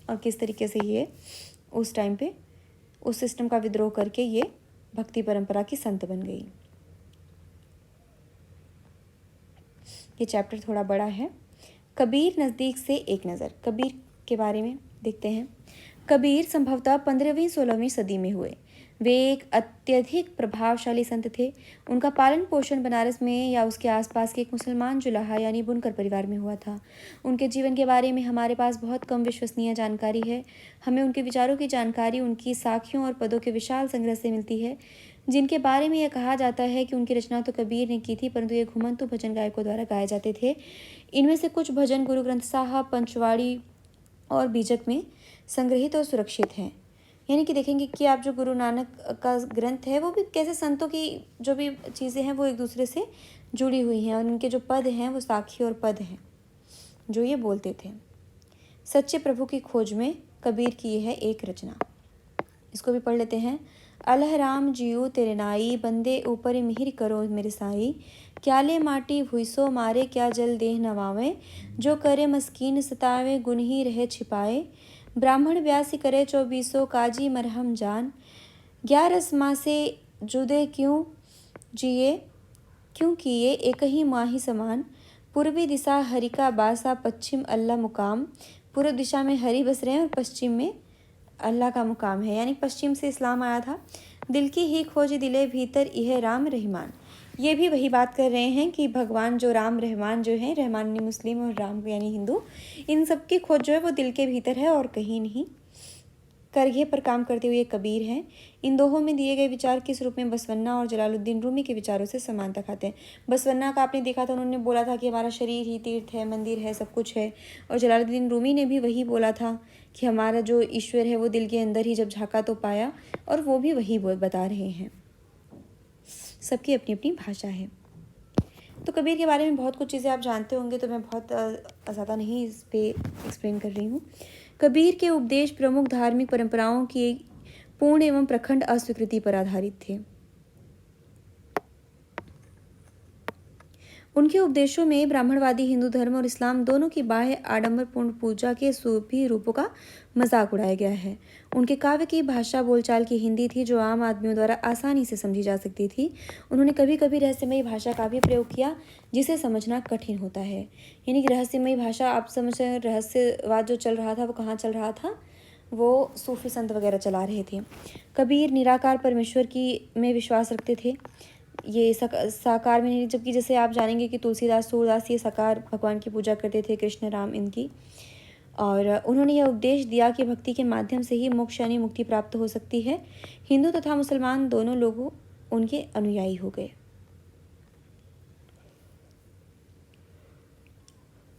Speaker 1: और किस तरीके से ये उस टाइम पे उस सिस्टम का विद्रोह करके ये भक्ति परंपरा की संत बन गई। ये चैप्टर थोड़ा बड़ा है। कबीर नज़दीक से एक नज़र, कबीर के बारे में देखते हैं। कबीर संभवतः 15वीं-16वीं सदी में हुए। वे एक अत्यधिक प्रभावशाली संत थे। उनका पालन पोषण बनारस में या उसके आसपास के एक मुसलमान जुलाहा यानी बुनकर परिवार में हुआ था। उनके जीवन के बारे में हमारे पास बहुत कम विश्वसनीय जानकारी है। हमें उनके विचारों की जानकारी उनकी साखियों और पदों के विशाल संग्रह से मिलती है, जिनके बारे में यह कहा जाता है कि उनकी रचना तो कबीर ने की थी, परंतु ये घुमंतु भजन गायकों द्वारा गाए जाते थे। इनमें से कुछ भजन गुरु ग्रंथ साहब, पंचवाड़ी और बीजक में संग्रहित और सुरक्षित हैं। यानी कि देखेंगे कि आप जो गुरु नानक का ग्रंथ है वो भी कैसे संतों की जो भी चीज़ें हैं वो एक दूसरे से जुड़ी हुई हैं और उनके जो पद हैं वो साखी और पद हैं जो ये बोलते थे। सच्चे प्रभु की खोज में कबीर की यह है एक रचना, इसको भी पढ़ लेते हैं। अलह राम जियो तेरे नाई, बंदे ऊपर मिहिर करो मेरे साई, क्याले माटी भुइसो मारे, क्या जल देह नवावे, जो करे मस्कीन सतावे, गुण ही रहे छिपाए, ब्राह्मण व्यासी करे 24 काजी मरहम जान, 11 माह से जुदे क्यों जिए, क्यों किए एक ही माही समान, पूर्वी दिशा हरि का बासा, पश्चिम अल्लाह मुकाम। पूर्व दिशा में हरि बस रहे हैं और पश्चिम में अल्लाह का मुकाम है, यानी पश्चिम से इस्लाम आया था। दिल की ही खोज दिले भीतर यह राम रहमान, ये भी वही बात कर रहे हैं कि भगवान जो राम रहमान जो है, रहमान यानी मुस्लिम और राम यानी हिंदू, इन सब की खोज जो है वो दिल के भीतर है और कहीं नहीं। करघे पर काम करते हुए कबीर हैं। इन दोहों में दिए गए विचार किस रूप में बसवन्ना और जलालुद्दीन रूमी के विचारों से समानता खाते हैं। बसवन्ना का आपने देखा था, उन्होंने बोला था कि हमारा शरीर ही तीर्थ है, मंदिर है, सब कुछ है। और जलालुद्दीन रूमी ने भी वही बोला था कि हमारा जो ईश्वर है वो दिल के अंदर ही जब झाँका तो पाया, और वो भी वही बता रहे हैं। सबकी अपनी अपनी भाषा है। तो कबीर के बारे में बहुत कुछ चीज़ें आप जानते होंगे, तो मैं बहुत ज़्यादा नहीं इस पर एक्सप्लेन कर रही हूँ। कबीर के उपदेश प्रमुख धार्मिक परंपराओं की एक पूर्ण एवं प्रखंड अस्वीकृति पर आधारित थे। उनके उपदेशों में ब्राह्मणवादी हिंदू धर्म और इस्लाम दोनों की बाह्य आडंबरपूर्ण पूजा के सूफी रूपों का मजाक उड़ाया गया है। उनके काव्य की भाषा बोलचाल की हिंदी थी, जो आम आदमियों द्वारा आसानी से समझी जा सकती थी। उन्होंने कभी कभी रहस्यमयी भाषा का भी प्रयोग किया, जिसे समझना कठिन होता है। यानी कि रहस्यमयी भाषा, आप समझ रहे हैं, रहस्यवाद जो चल रहा था वो कहाँ चल रहा था, वो सूफी संत वगैरह चला रहे थे। कबीर निराकार परमेश्वर की में विश्वास रखते थे, ये साकार में नहीं, जबकि जैसे आप जानेंगे कि तुलसीदास, सूरदास ये साकार भगवान की पूजा करते थे, कृष्ण राम इनकी। और उन्होंने यह उपदेश दिया कि भक्ति के माध्यम से ही मोक्ष यानी मुक्ति प्राप्त हो सकती है। हिंदू तथा मुसलमान दोनों लोगों उनके अनुयायी हो गए।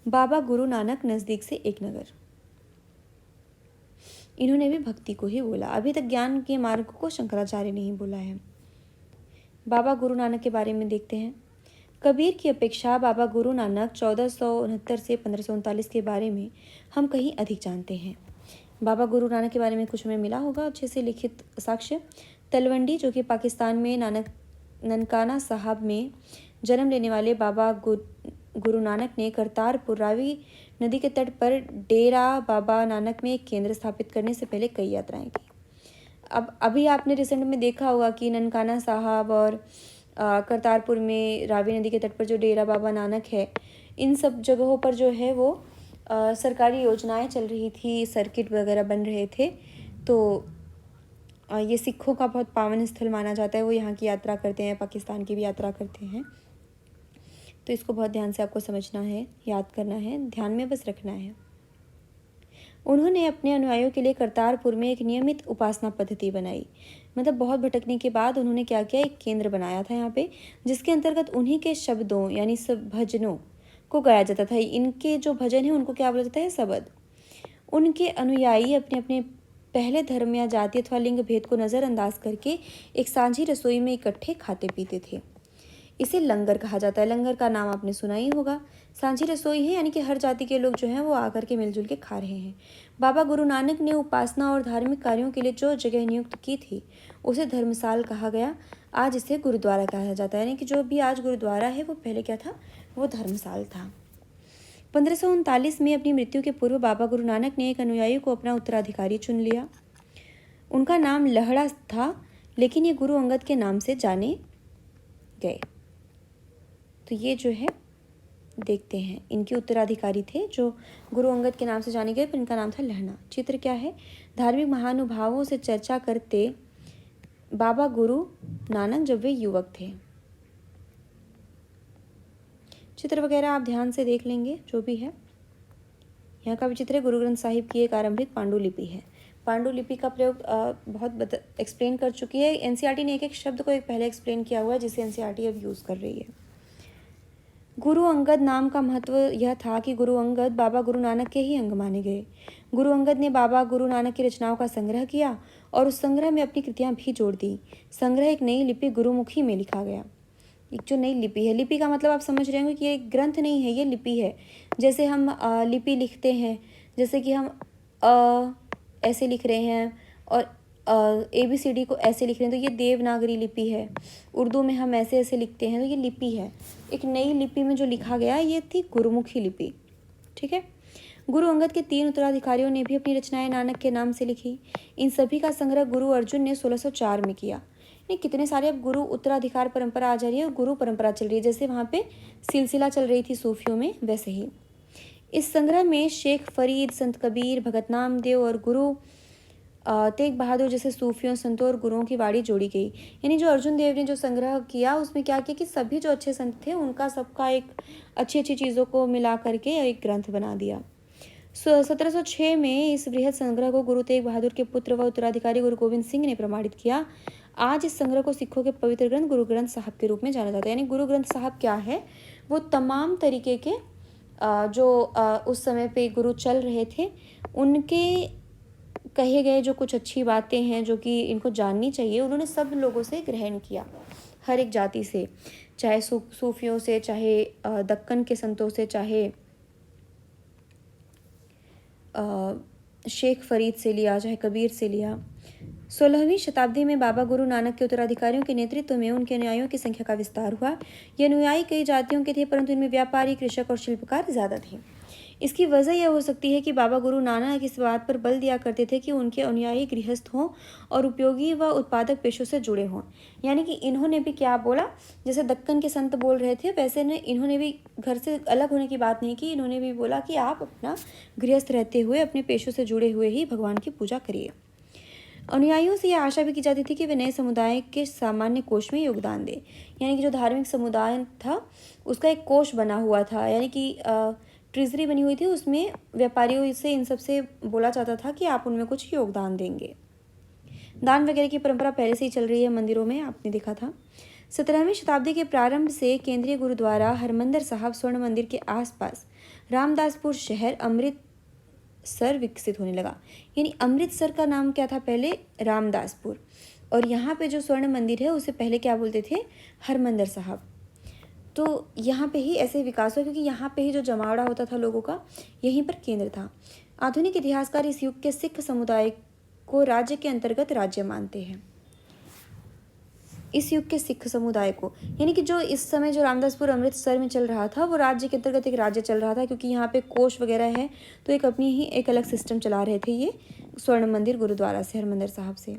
Speaker 1: बाबा गुरु नानक नज़दीक से एक नगर। इन्होंने भी भक्ति को ही बोला। अभी तक ज्ञान के मार्ग को शंकराचार्य ने ही बोला है। बाबा गुरु नानक के बारे में देखते हैं। कबीर की अपेक्षा बाबा गुरु नानक 1469 से 1539 के बारे में हम कहीं अधिक जानते हैं। बाबा गुरु नानक के बारे में कुछ हमें मिला होगा अच्छे से लिखित साक्ष्य। तलवंडी जो कि पाकिस्तान में ननकाना साहब में जन्म लेने वाले बाबा गुरु नानक ने करतारपुर रावी नदी के तट पर डेरा बाबा नानक में एक केंद्र स्थापित करने से पहले कई यात्राएं की। अब अभी आपने रिसेंट में देखा होगा कि ननकाना साहब और करतारपुर में रावी नदी के तट पर जो डेरा बाबा नानक है, इन सब जगहों पर जो है वो सरकारी योजनाएं चल रही थी, सर्किट वगैरह बन रहे थे। तो ये सिखों का बहुत पावन स्थल माना जाता है। वो यहाँ की यात्रा करते हैं, पाकिस्तान की भी यात्रा करते हैं। तो इसको बहुत ध्यान से आपको समझना है, याद करना है, ध्यान में बस रखना है। उन्होंने अपने अनुयायियों के लिए करतारपुर में एक नियमित उपासना पद्धति बनाई। मतलब बहुत भटकने के बाद उन्होंने क्या किया, एक केंद्र बनाया था यहाँ पे, जिसके अंतर्गत उन्हीं के शब्दों यानी सब भजनों को गाया जाता था। इनके जो भजन है उनको क्या बोला जाता है, शब्द। उनके अनुयायी अपने अपने पहले धर्म या जाति अथवा लिंग भेद को नज़रअंदाज करके एक साझी रसोई में इकट्ठे खाते पीते थे। इसे लंगर कहा जाता है। लंगर का नाम आपने सुना ही होगा। साझी रसोई है यानी कि हर जाति के लोग जो हैं वो आकर के मिलजुल के खा रहे हैं। बाबा गुरु नानक ने उपासना और धार्मिक कार्यों के लिए जो जगह नियुक्त की थी उसे धर्मसाल कहा गया। आज इसे गुरुद्वारा कहा जाता है, यानी कि जो भी आज गुरुद्वारा है वो पहले क्या था, वो धर्मसाल था। 1539 में अपनी मृत्यु के पूर्व बाबा गुरु नानक ने एक अनुयायी को अपना उत्तराधिकारी चुन लिया। उनका नाम लहड़ा था, लेकिन ये गुरु अंगद के नाम से जाने गए। तो ये जो है देखते हैं, इनके उत्तराधिकारी थे जो गुरु अंगद के नाम से जाने गए, पर इनका नाम था लहना। चित्र क्या है, धार्मिक महानुभावों से चर्चा करते बाबा गुरु नानक जब वे युवक थे। चित्र वगैरह आप ध्यान से देख लेंगे जो भी है। यहाँ का भी चित्र है। गुरु ग्रंथ साहिब की एक आरंभिक पांडुलिपि है। पांडुलिपि का प्रयोग बहुत एक्सप्लेन कर चुकी है एनसीईआरटी ने। एक एक शब्द को एक पहले एक्सप्लेन किया हुआ है जिसे एनसीईआरटी अब यूज़ कर रही है। गुरु अंगद नाम का महत्व यह था कि गुरु अंगद बाबा गुरु नानक के ही अंग माने गए। गुरु अंगद ने बाबा गुरु नानक की रचनाओं का संग्रह किया और उस संग्रह में अपनी कृतियाँ भी जोड़ दी। संग्रह एक नई लिपि गुरुमुखी में लिखा गया। एक जो नई लिपि है, लिपि का मतलब आप समझ रहे होंगे कि ये ग्रंथ नहीं है, ये लिपि है। जैसे हम लिपि लिखते हैं, जैसे कि हम ऐसे लिख रहे हैं और ABCD को ऐसे लिख रहे हैं, तो ये देवनागरी लिपि है। उर्दू में हम ऐसे ऐसे लिखते हैं, तो ये लिपि है। एक नई लिपि में जो लिखा गया ये थी गुरुमुखी लिपि। ठीक है। गुरु अंगद के 3 उत्तराधिकारियों ने भी अपनी रचनाएं नानक के नाम से लिखी। इन सभी का संग्रह गुरु अर्जुन ने 1604 में किया। नहीं, कितने सारे अब गुरु उत्तराधिकार परंपरा आ जा रही है और गुरु परंपरा चल रही है। जैसे वहाँ पे सिलसिला चल रही थी सूफियों में, वैसे ही इस संग्रह में शेख फरीद, संत कबीर, भगत नामदेव और गुरु तेग बहादुर जैसे सूफियों, संतों और गुरुओं की वाड़ी जोड़ी गई। यानी जो अर्जुन देव ने जो संग्रह किया उसमें क्या किया कि सभी जो अच्छे संत थे उनका सबका एक अच्छी अच्छी चीज़ों को मिला करके एक ग्रंथ बना दिया। 1706 में इस बृहद संग्रह को गुरु तेग बहादुर के पुत्र व उत्तराधिकारी गुरु गोविंद सिंह ने प्रमाणित किया। आज इस संग्रह को सिखों के पवित्र ग्रंथ गुरु ग्रंथ साहब के रूप में जाना जाता है। यानी गुरु ग्रंथ साहब क्या है, वो तमाम तरीके के जो उस समय पे गुरु चल रहे थे उनके कहे गए जो कुछ अच्छी बातें हैं जो कि इनको जाननी चाहिए, उन्होंने सब लोगों से ग्रहण किया, हर एक जाति से, चाहे सूफियों से, चाहे दक्कन के संतों से, चाहे शेख फरीद से लिया, चाहे कबीर से लिया। 16वीं शताब्दी में बाबा गुरु नानक के उत्तराधिकारियों के नेतृत्व में उनके अनुयायियों की संख्या का विस्तार हुआ। ये अनुयायी कई जातियों के थे, परंतु इनमें व्यापारी, कृषक और शिल्पकार ज़्यादा थे। इसकी वजह यह हो सकती है कि बाबा गुरु नानक इस बात पर बल दिया करते थे कि उनके अनुयायी गृहस्थ हों और उपयोगी व उत्पादक पेशों से जुड़े हों। यानी कि इन्होंने भी क्या बोला, जैसे दक्कन के संत बोल रहे थे वैसे ने इन्होंने भी घर से अलग होने की बात नहीं की। इन्होंने भी बोला कि आप अपना गृहस्थ रहते हुए अपने पेशों से जुड़े हुए ही भगवान की पूजा करिए। अनुयायियों से यह आशा भी की जाती थी कि वे नए समुदाय के सामान्य कोष में योगदान दें। यानी कि जो धार्मिक समुदाय था उसका एक कोष बना हुआ था, यानी कि ट्रेजरी बनी हुई थी, उसमें व्यापारियों से इन सब से बोला जाता था कि आप उनमें कुछ योगदान देंगे। दान वगैरह की परंपरा पहले से ही चल रही है मंदिरों में, आपने देखा था। 17वीं शताब्दी के प्रारंभ से केंद्रीय गुरुद्वारा हरमंदिर साहब स्वर्ण मंदिर के आसपास रामदासपुर शहर अमृतसर विकसित होने लगा। यानी अमृतसर का नाम क्या था पहले? रामदासपुर। और यहाँ पे जो स्वर्ण मंदिर है उसे पहले क्या बोलते थे? हरमंदिर साहब। तो यहाँ पे ही ऐसे विकास हुआ क्योंकि यहाँ पे ही जो जमावड़ा होता था लोगों का, यहीं पर केंद्र था। आधुनिक इतिहासकार इस युग के सिख समुदाय को राज्य के अंतर्गत राज्य मानते हैं। इस युग के सिख समुदाय को, यानी कि जो इस समय जो रामदासपुर अमृतसर में चल रहा था वो राज्य के अंतर्गत एक राज्य चल रहा था, क्योंकि यहाँ पे कोष वगैरह है, तो एक अपनी ही एक अलग सिस्टम चला रहे थे ये स्वर्ण मंदिर गुरुद्वारा से, हरमंदिर साहब से।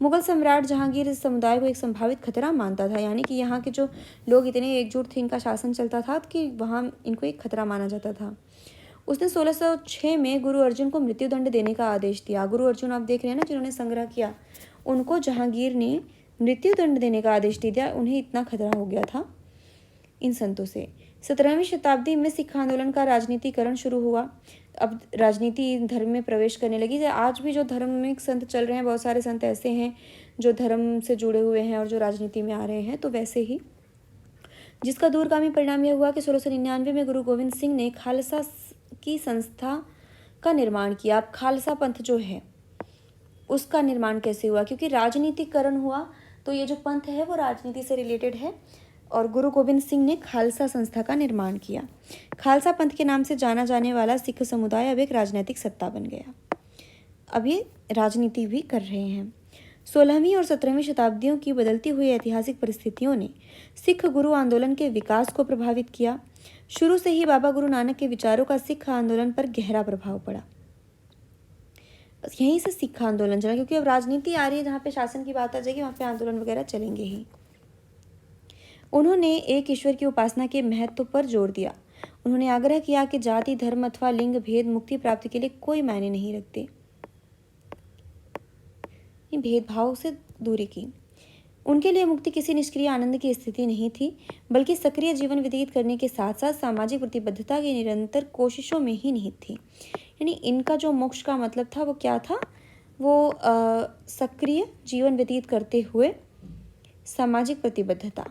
Speaker 1: मुगल सम्राट जहांगीर इस समुदाय को एक संभावित खतरा मानता था, यानी कि यहाँ के जो लोग इतने एकजुट थे, इनका शासन चलता था कि वहाँ इनको एक खतरा माना जाता था। उसने 1606 में गुरु अर्जुन को मृत्युदंड देने का आदेश दिया। गुरु अर्जुन आप देख रहे हैं ना, जिन्होंने संग्रह किया, उनको जहांगीर ने मृत्युदंड देने का आदेश दे दिया। उन्हें इतना खतरा हो गया था इन संतों से। 17वीं शताब्दी में सिख आंदोलन का राजनीतिकरण शुरू हुआ। अब राजनीति धर्म में प्रवेश करने लगी। आज भी जो धार्मिक संत चल रहे हैं, बहुत सारे संत ऐसे हैं जो धर्म से जुड़े हुए हैं और जो राजनीति में आ रहे हैं, तो वैसे ही जिसका दूरगामी परिणाम यह हुआ कि 1699 में गुरु गोविंद सिंह ने खालसा की संस्था का निर्माण किया। अब खालसा पंथ जो है उसका निर्माण कैसे हुआ? क्योंकि राजनीतिकरण हुआ, तो ये जो पंथ है वो राजनीति से रिलेटेड है, और गुरु गोविंद सिंह ने खालसा संस्था का निर्माण किया। खालसा पंथ के नाम से जाना जाने वाला सिख समुदाय अब एक राजनीतिक सत्ता बन गया। अब ये राजनीति भी कर रहे हैं। 16वीं और 17वीं शताब्दियों की बदलती हुई ऐतिहासिक परिस्थितियों ने सिख गुरु आंदोलन के विकास को प्रभावित किया। शुरू से ही बाबा गुरु नानक के विचारों का सिख आंदोलन पर गहरा प्रभाव पड़ा। यहीं से सिख आंदोलन चला, क्योंकि अब राजनीति आ रही है, जहाँ पे शासन की बात आ जाएगी वहाँ पे आंदोलन वगैरह चलेंगे ही। उन्होंने एक ईश्वर की उपासना के महत्व पर जोर दिया। उन्होंने आग्रह किया कि जाति, धर्म अथवा लिंग भेद मुक्ति प्राप्ति के लिए कोई मायने नहीं रखते। भेदभाव से दूरी की। उनके लिए मुक्ति किसी निष्क्रिय आनंद की स्थिति नहीं थी, बल्कि सक्रिय जीवन व्यतीत करने के साथ साथ सामाजिक प्रतिबद्धता की निरंतर कोशिशों में ही निहित थी। यानी इनका जो मोक्ष का मतलब था वो क्या था? वो सक्रिय जीवन व्यतीत करते हुए सामाजिक प्रतिबद्धता,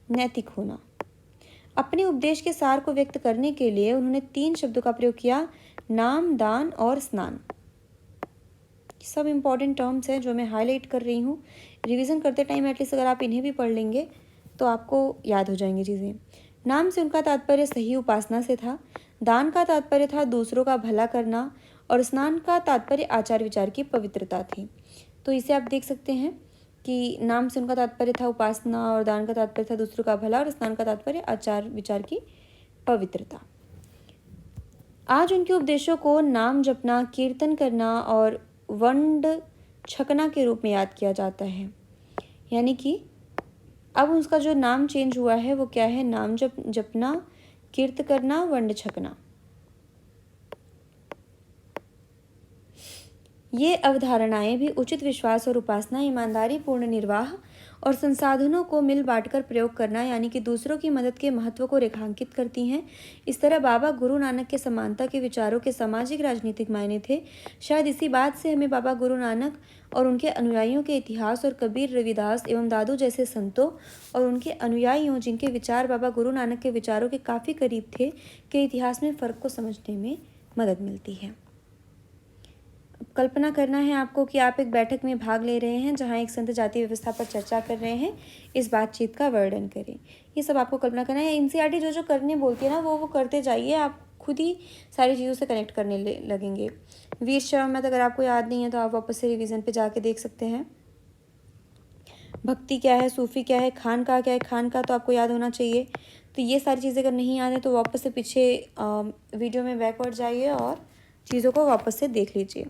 Speaker 1: नैतिक होना। अपने उपदेश के सार को व्यक्त करने के लिए उन्होंने 3 शब्दों का प्रयोग किया: नाम, दान और स्नान। सब इम्पॉर्टेंट टर्म्स हैं जो मैं हाईलाइट कर रही हूँ। रिवीजन करते टाइम एटलीस्ट अगर आप इन्हें भी पढ़ लेंगे तो आपको याद हो जाएंगी चीज़ें। नाम से उनका तात्पर्य सही उपासना से था। दान का तात्पर्य था दूसरों का भला करना, और स्नान का तात्पर्य आचार विचार की पवित्रता थी। तो इसे आप देख सकते हैं कि नाम से उनका तात्पर्य था उपासना, और दान का तात्पर्य था दूसरों का भला, और स्नान का तात्पर्य आचार विचार की पवित्रता। आज उनके उपदेशों को नाम जपना, कीर्तन करना और वंड छकना के रूप में याद किया जाता है। यानी कि अब उसका जो नाम चेंज हुआ है वो क्या है? नाम जपना, कीर्त करना, वंड छकना। ये अवधारणाएं भी उचित विश्वास और उपासना, ईमानदारी पूर्ण निर्वाह और संसाधनों को मिल बांटकर प्रयोग करना, यानी कि दूसरों की मदद के महत्व को रेखांकित करती हैं। इस तरह बाबा गुरु नानक के समानता के विचारों के सामाजिक राजनीतिक मायने थे। शायद इसी बात से हमें बाबा गुरु नानक और उनके अनुयायियों के इतिहास और कबीर, रविदास एवं दादू जैसे संतों और उनके अनुयायियों जिनके विचार बाबा गुरु नानक के विचारों के काफ़ी करीब थे, के इतिहास में फ़र्क को समझने में मदद मिलती है। कल्पना करना है आपको कि आप एक बैठक में भाग ले रहे हैं जहां एक संत जाति व्यवस्था पर चर्चा कर रहे हैं। इस बातचीत का वर्णन करें। ये सब आपको कल्पना करना है। एनसीईआरटी जो जो करने बोलती है ना वो करते जाइए, आप खुद ही सारी चीज़ों से कनेक्ट करने लगेंगे। वीर शैव अगर आपको याद नहीं है तो आप वापस से रिवीजन पे जाके देख सकते हैं। भक्ति क्या है, सूफी क्या है, खानका क्या है। खानका तो आपको याद होना चाहिए। तो ये सारी चीज़ें अगर नहीं याद है तो वापस से पीछे वीडियो में बैकवर्ड जाइए और चीज़ों को वापस से देख लीजिए।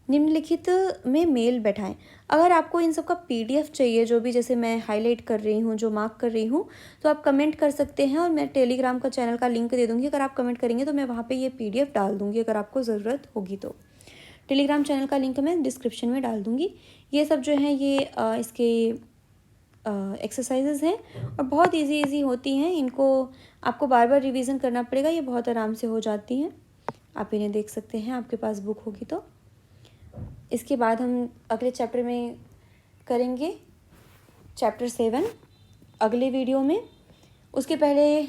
Speaker 1: निम्नलिखित में मेल बैठाएं। अगर आपको इन सब का पीडीएफ चाहिए, जो भी जैसे मैं हाईलाइट कर रही हूँ, जो मार्क कर रही हूँ, तो आप कमेंट कर सकते हैं और मैं टेलीग्राम का चैनल का लिंक दे दूँगी। अगर आप कमेंट करेंगे तो मैं वहाँ पे ये पीडीएफ डाल दूँगी, अगर आपको ज़रूरत होगी तो। टेलीग्राम चैनल का लिंक मैं डिस्क्रिप्शन में डाल दूँगी। ये सब जो है ये इसके एक्सरसाइजेज हैं और बहुत इजी होती हैं। इनको आपको बार बार रिवीजन करना पड़ेगा, ये बहुत आराम से हो जाती हैं। आप इन्हें देख सकते हैं, आपके पास बुक होगी तो। इसके बाद हम अगले चैप्टर में करेंगे चैप्टर 7 अगले वीडियो में। उसके पहले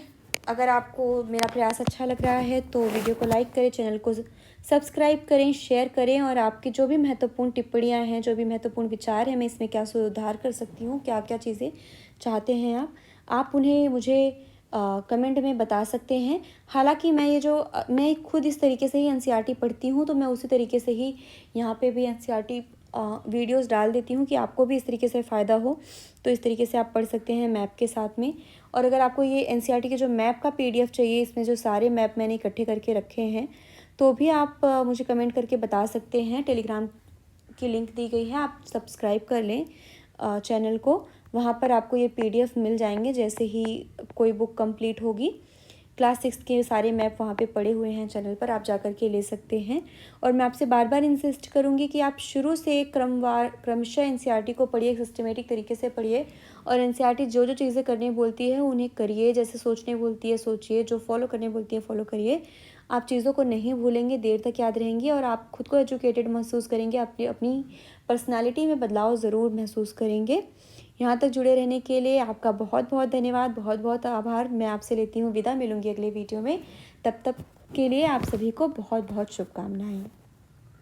Speaker 1: अगर आपको मेरा प्रयास अच्छा लग रहा है तो वीडियो को लाइक करें, चैनल को सब्सक्राइब करें, शेयर करें और आपकी जो भी महत्वपूर्ण टिप्पणियां हैं, जो भी महत्वपूर्ण विचार हैं, मैं इसमें क्या सुधार कर सकती हूँ, क्या क्या चीज़ें चाहते हैं आप उन्हें मुझे कमेंट में बता सकते हैं। हालांकि मैं खुद इस तरीके से ही एनसीईआरटी पढ़ती हूँ, तो मैं उसी तरीके से ही यहाँ पे भी एनसीईआरटी वीडियोस डाल देती हूँ कि आपको भी इस तरीके से फ़ायदा हो। तो इस तरीके से आप पढ़ सकते हैं मैप के साथ में। और अगर आपको ये एनसीईआरटी के जो मैप का पीडीएफ चाहिए, इसमें जो सारे मैप मैंने इकट्ठे करके रखे हैं, तो भी आप मुझे कमेंट करके बता सकते हैं। टेलीग्राम की लिंक दी गई है, आप सब्सक्राइब कर लें चैनल को, वहाँ पर आपको ये पीडीएफ मिल जाएंगे जैसे ही कोई बुक कंप्लीट होगी। क्लास 6 के सारे मैप वहाँ पे पड़े हुए हैं चैनल पर, आप जा कर के ले सकते हैं। और मैं आपसे बार बार इंसिस्ट करूँगी कि आप शुरू से क्रमशः एनसीईआरटी को पढ़िए, सिस्टमेटिक तरीके से पढ़िए और एनसीईआरटी जो जो चीज़ें करने बोलती है उन्हें करिए। जैसे सोचने बोलती है सोचिए, जो फॉलो करने बोलती है फॉलो करिए। आप चीज़ों को नहीं भूलेंगे, देर तक याद रहेंगी और आप खुद को एजुकेटेड महसूस करेंगे, अपनी पर्सनालिटी में बदलाव ज़रूर महसूस करेंगे। यहाँ तक जुड़े रहने के लिए आपका बहुत बहुत धन्यवाद, बहुत बहुत आभार। मैं आपसे लेती हूँ विदा, मिलूंगी अगले वीडियो में। तब तक के लिए आप सभी को बहुत बहुत शुभकामनाएं।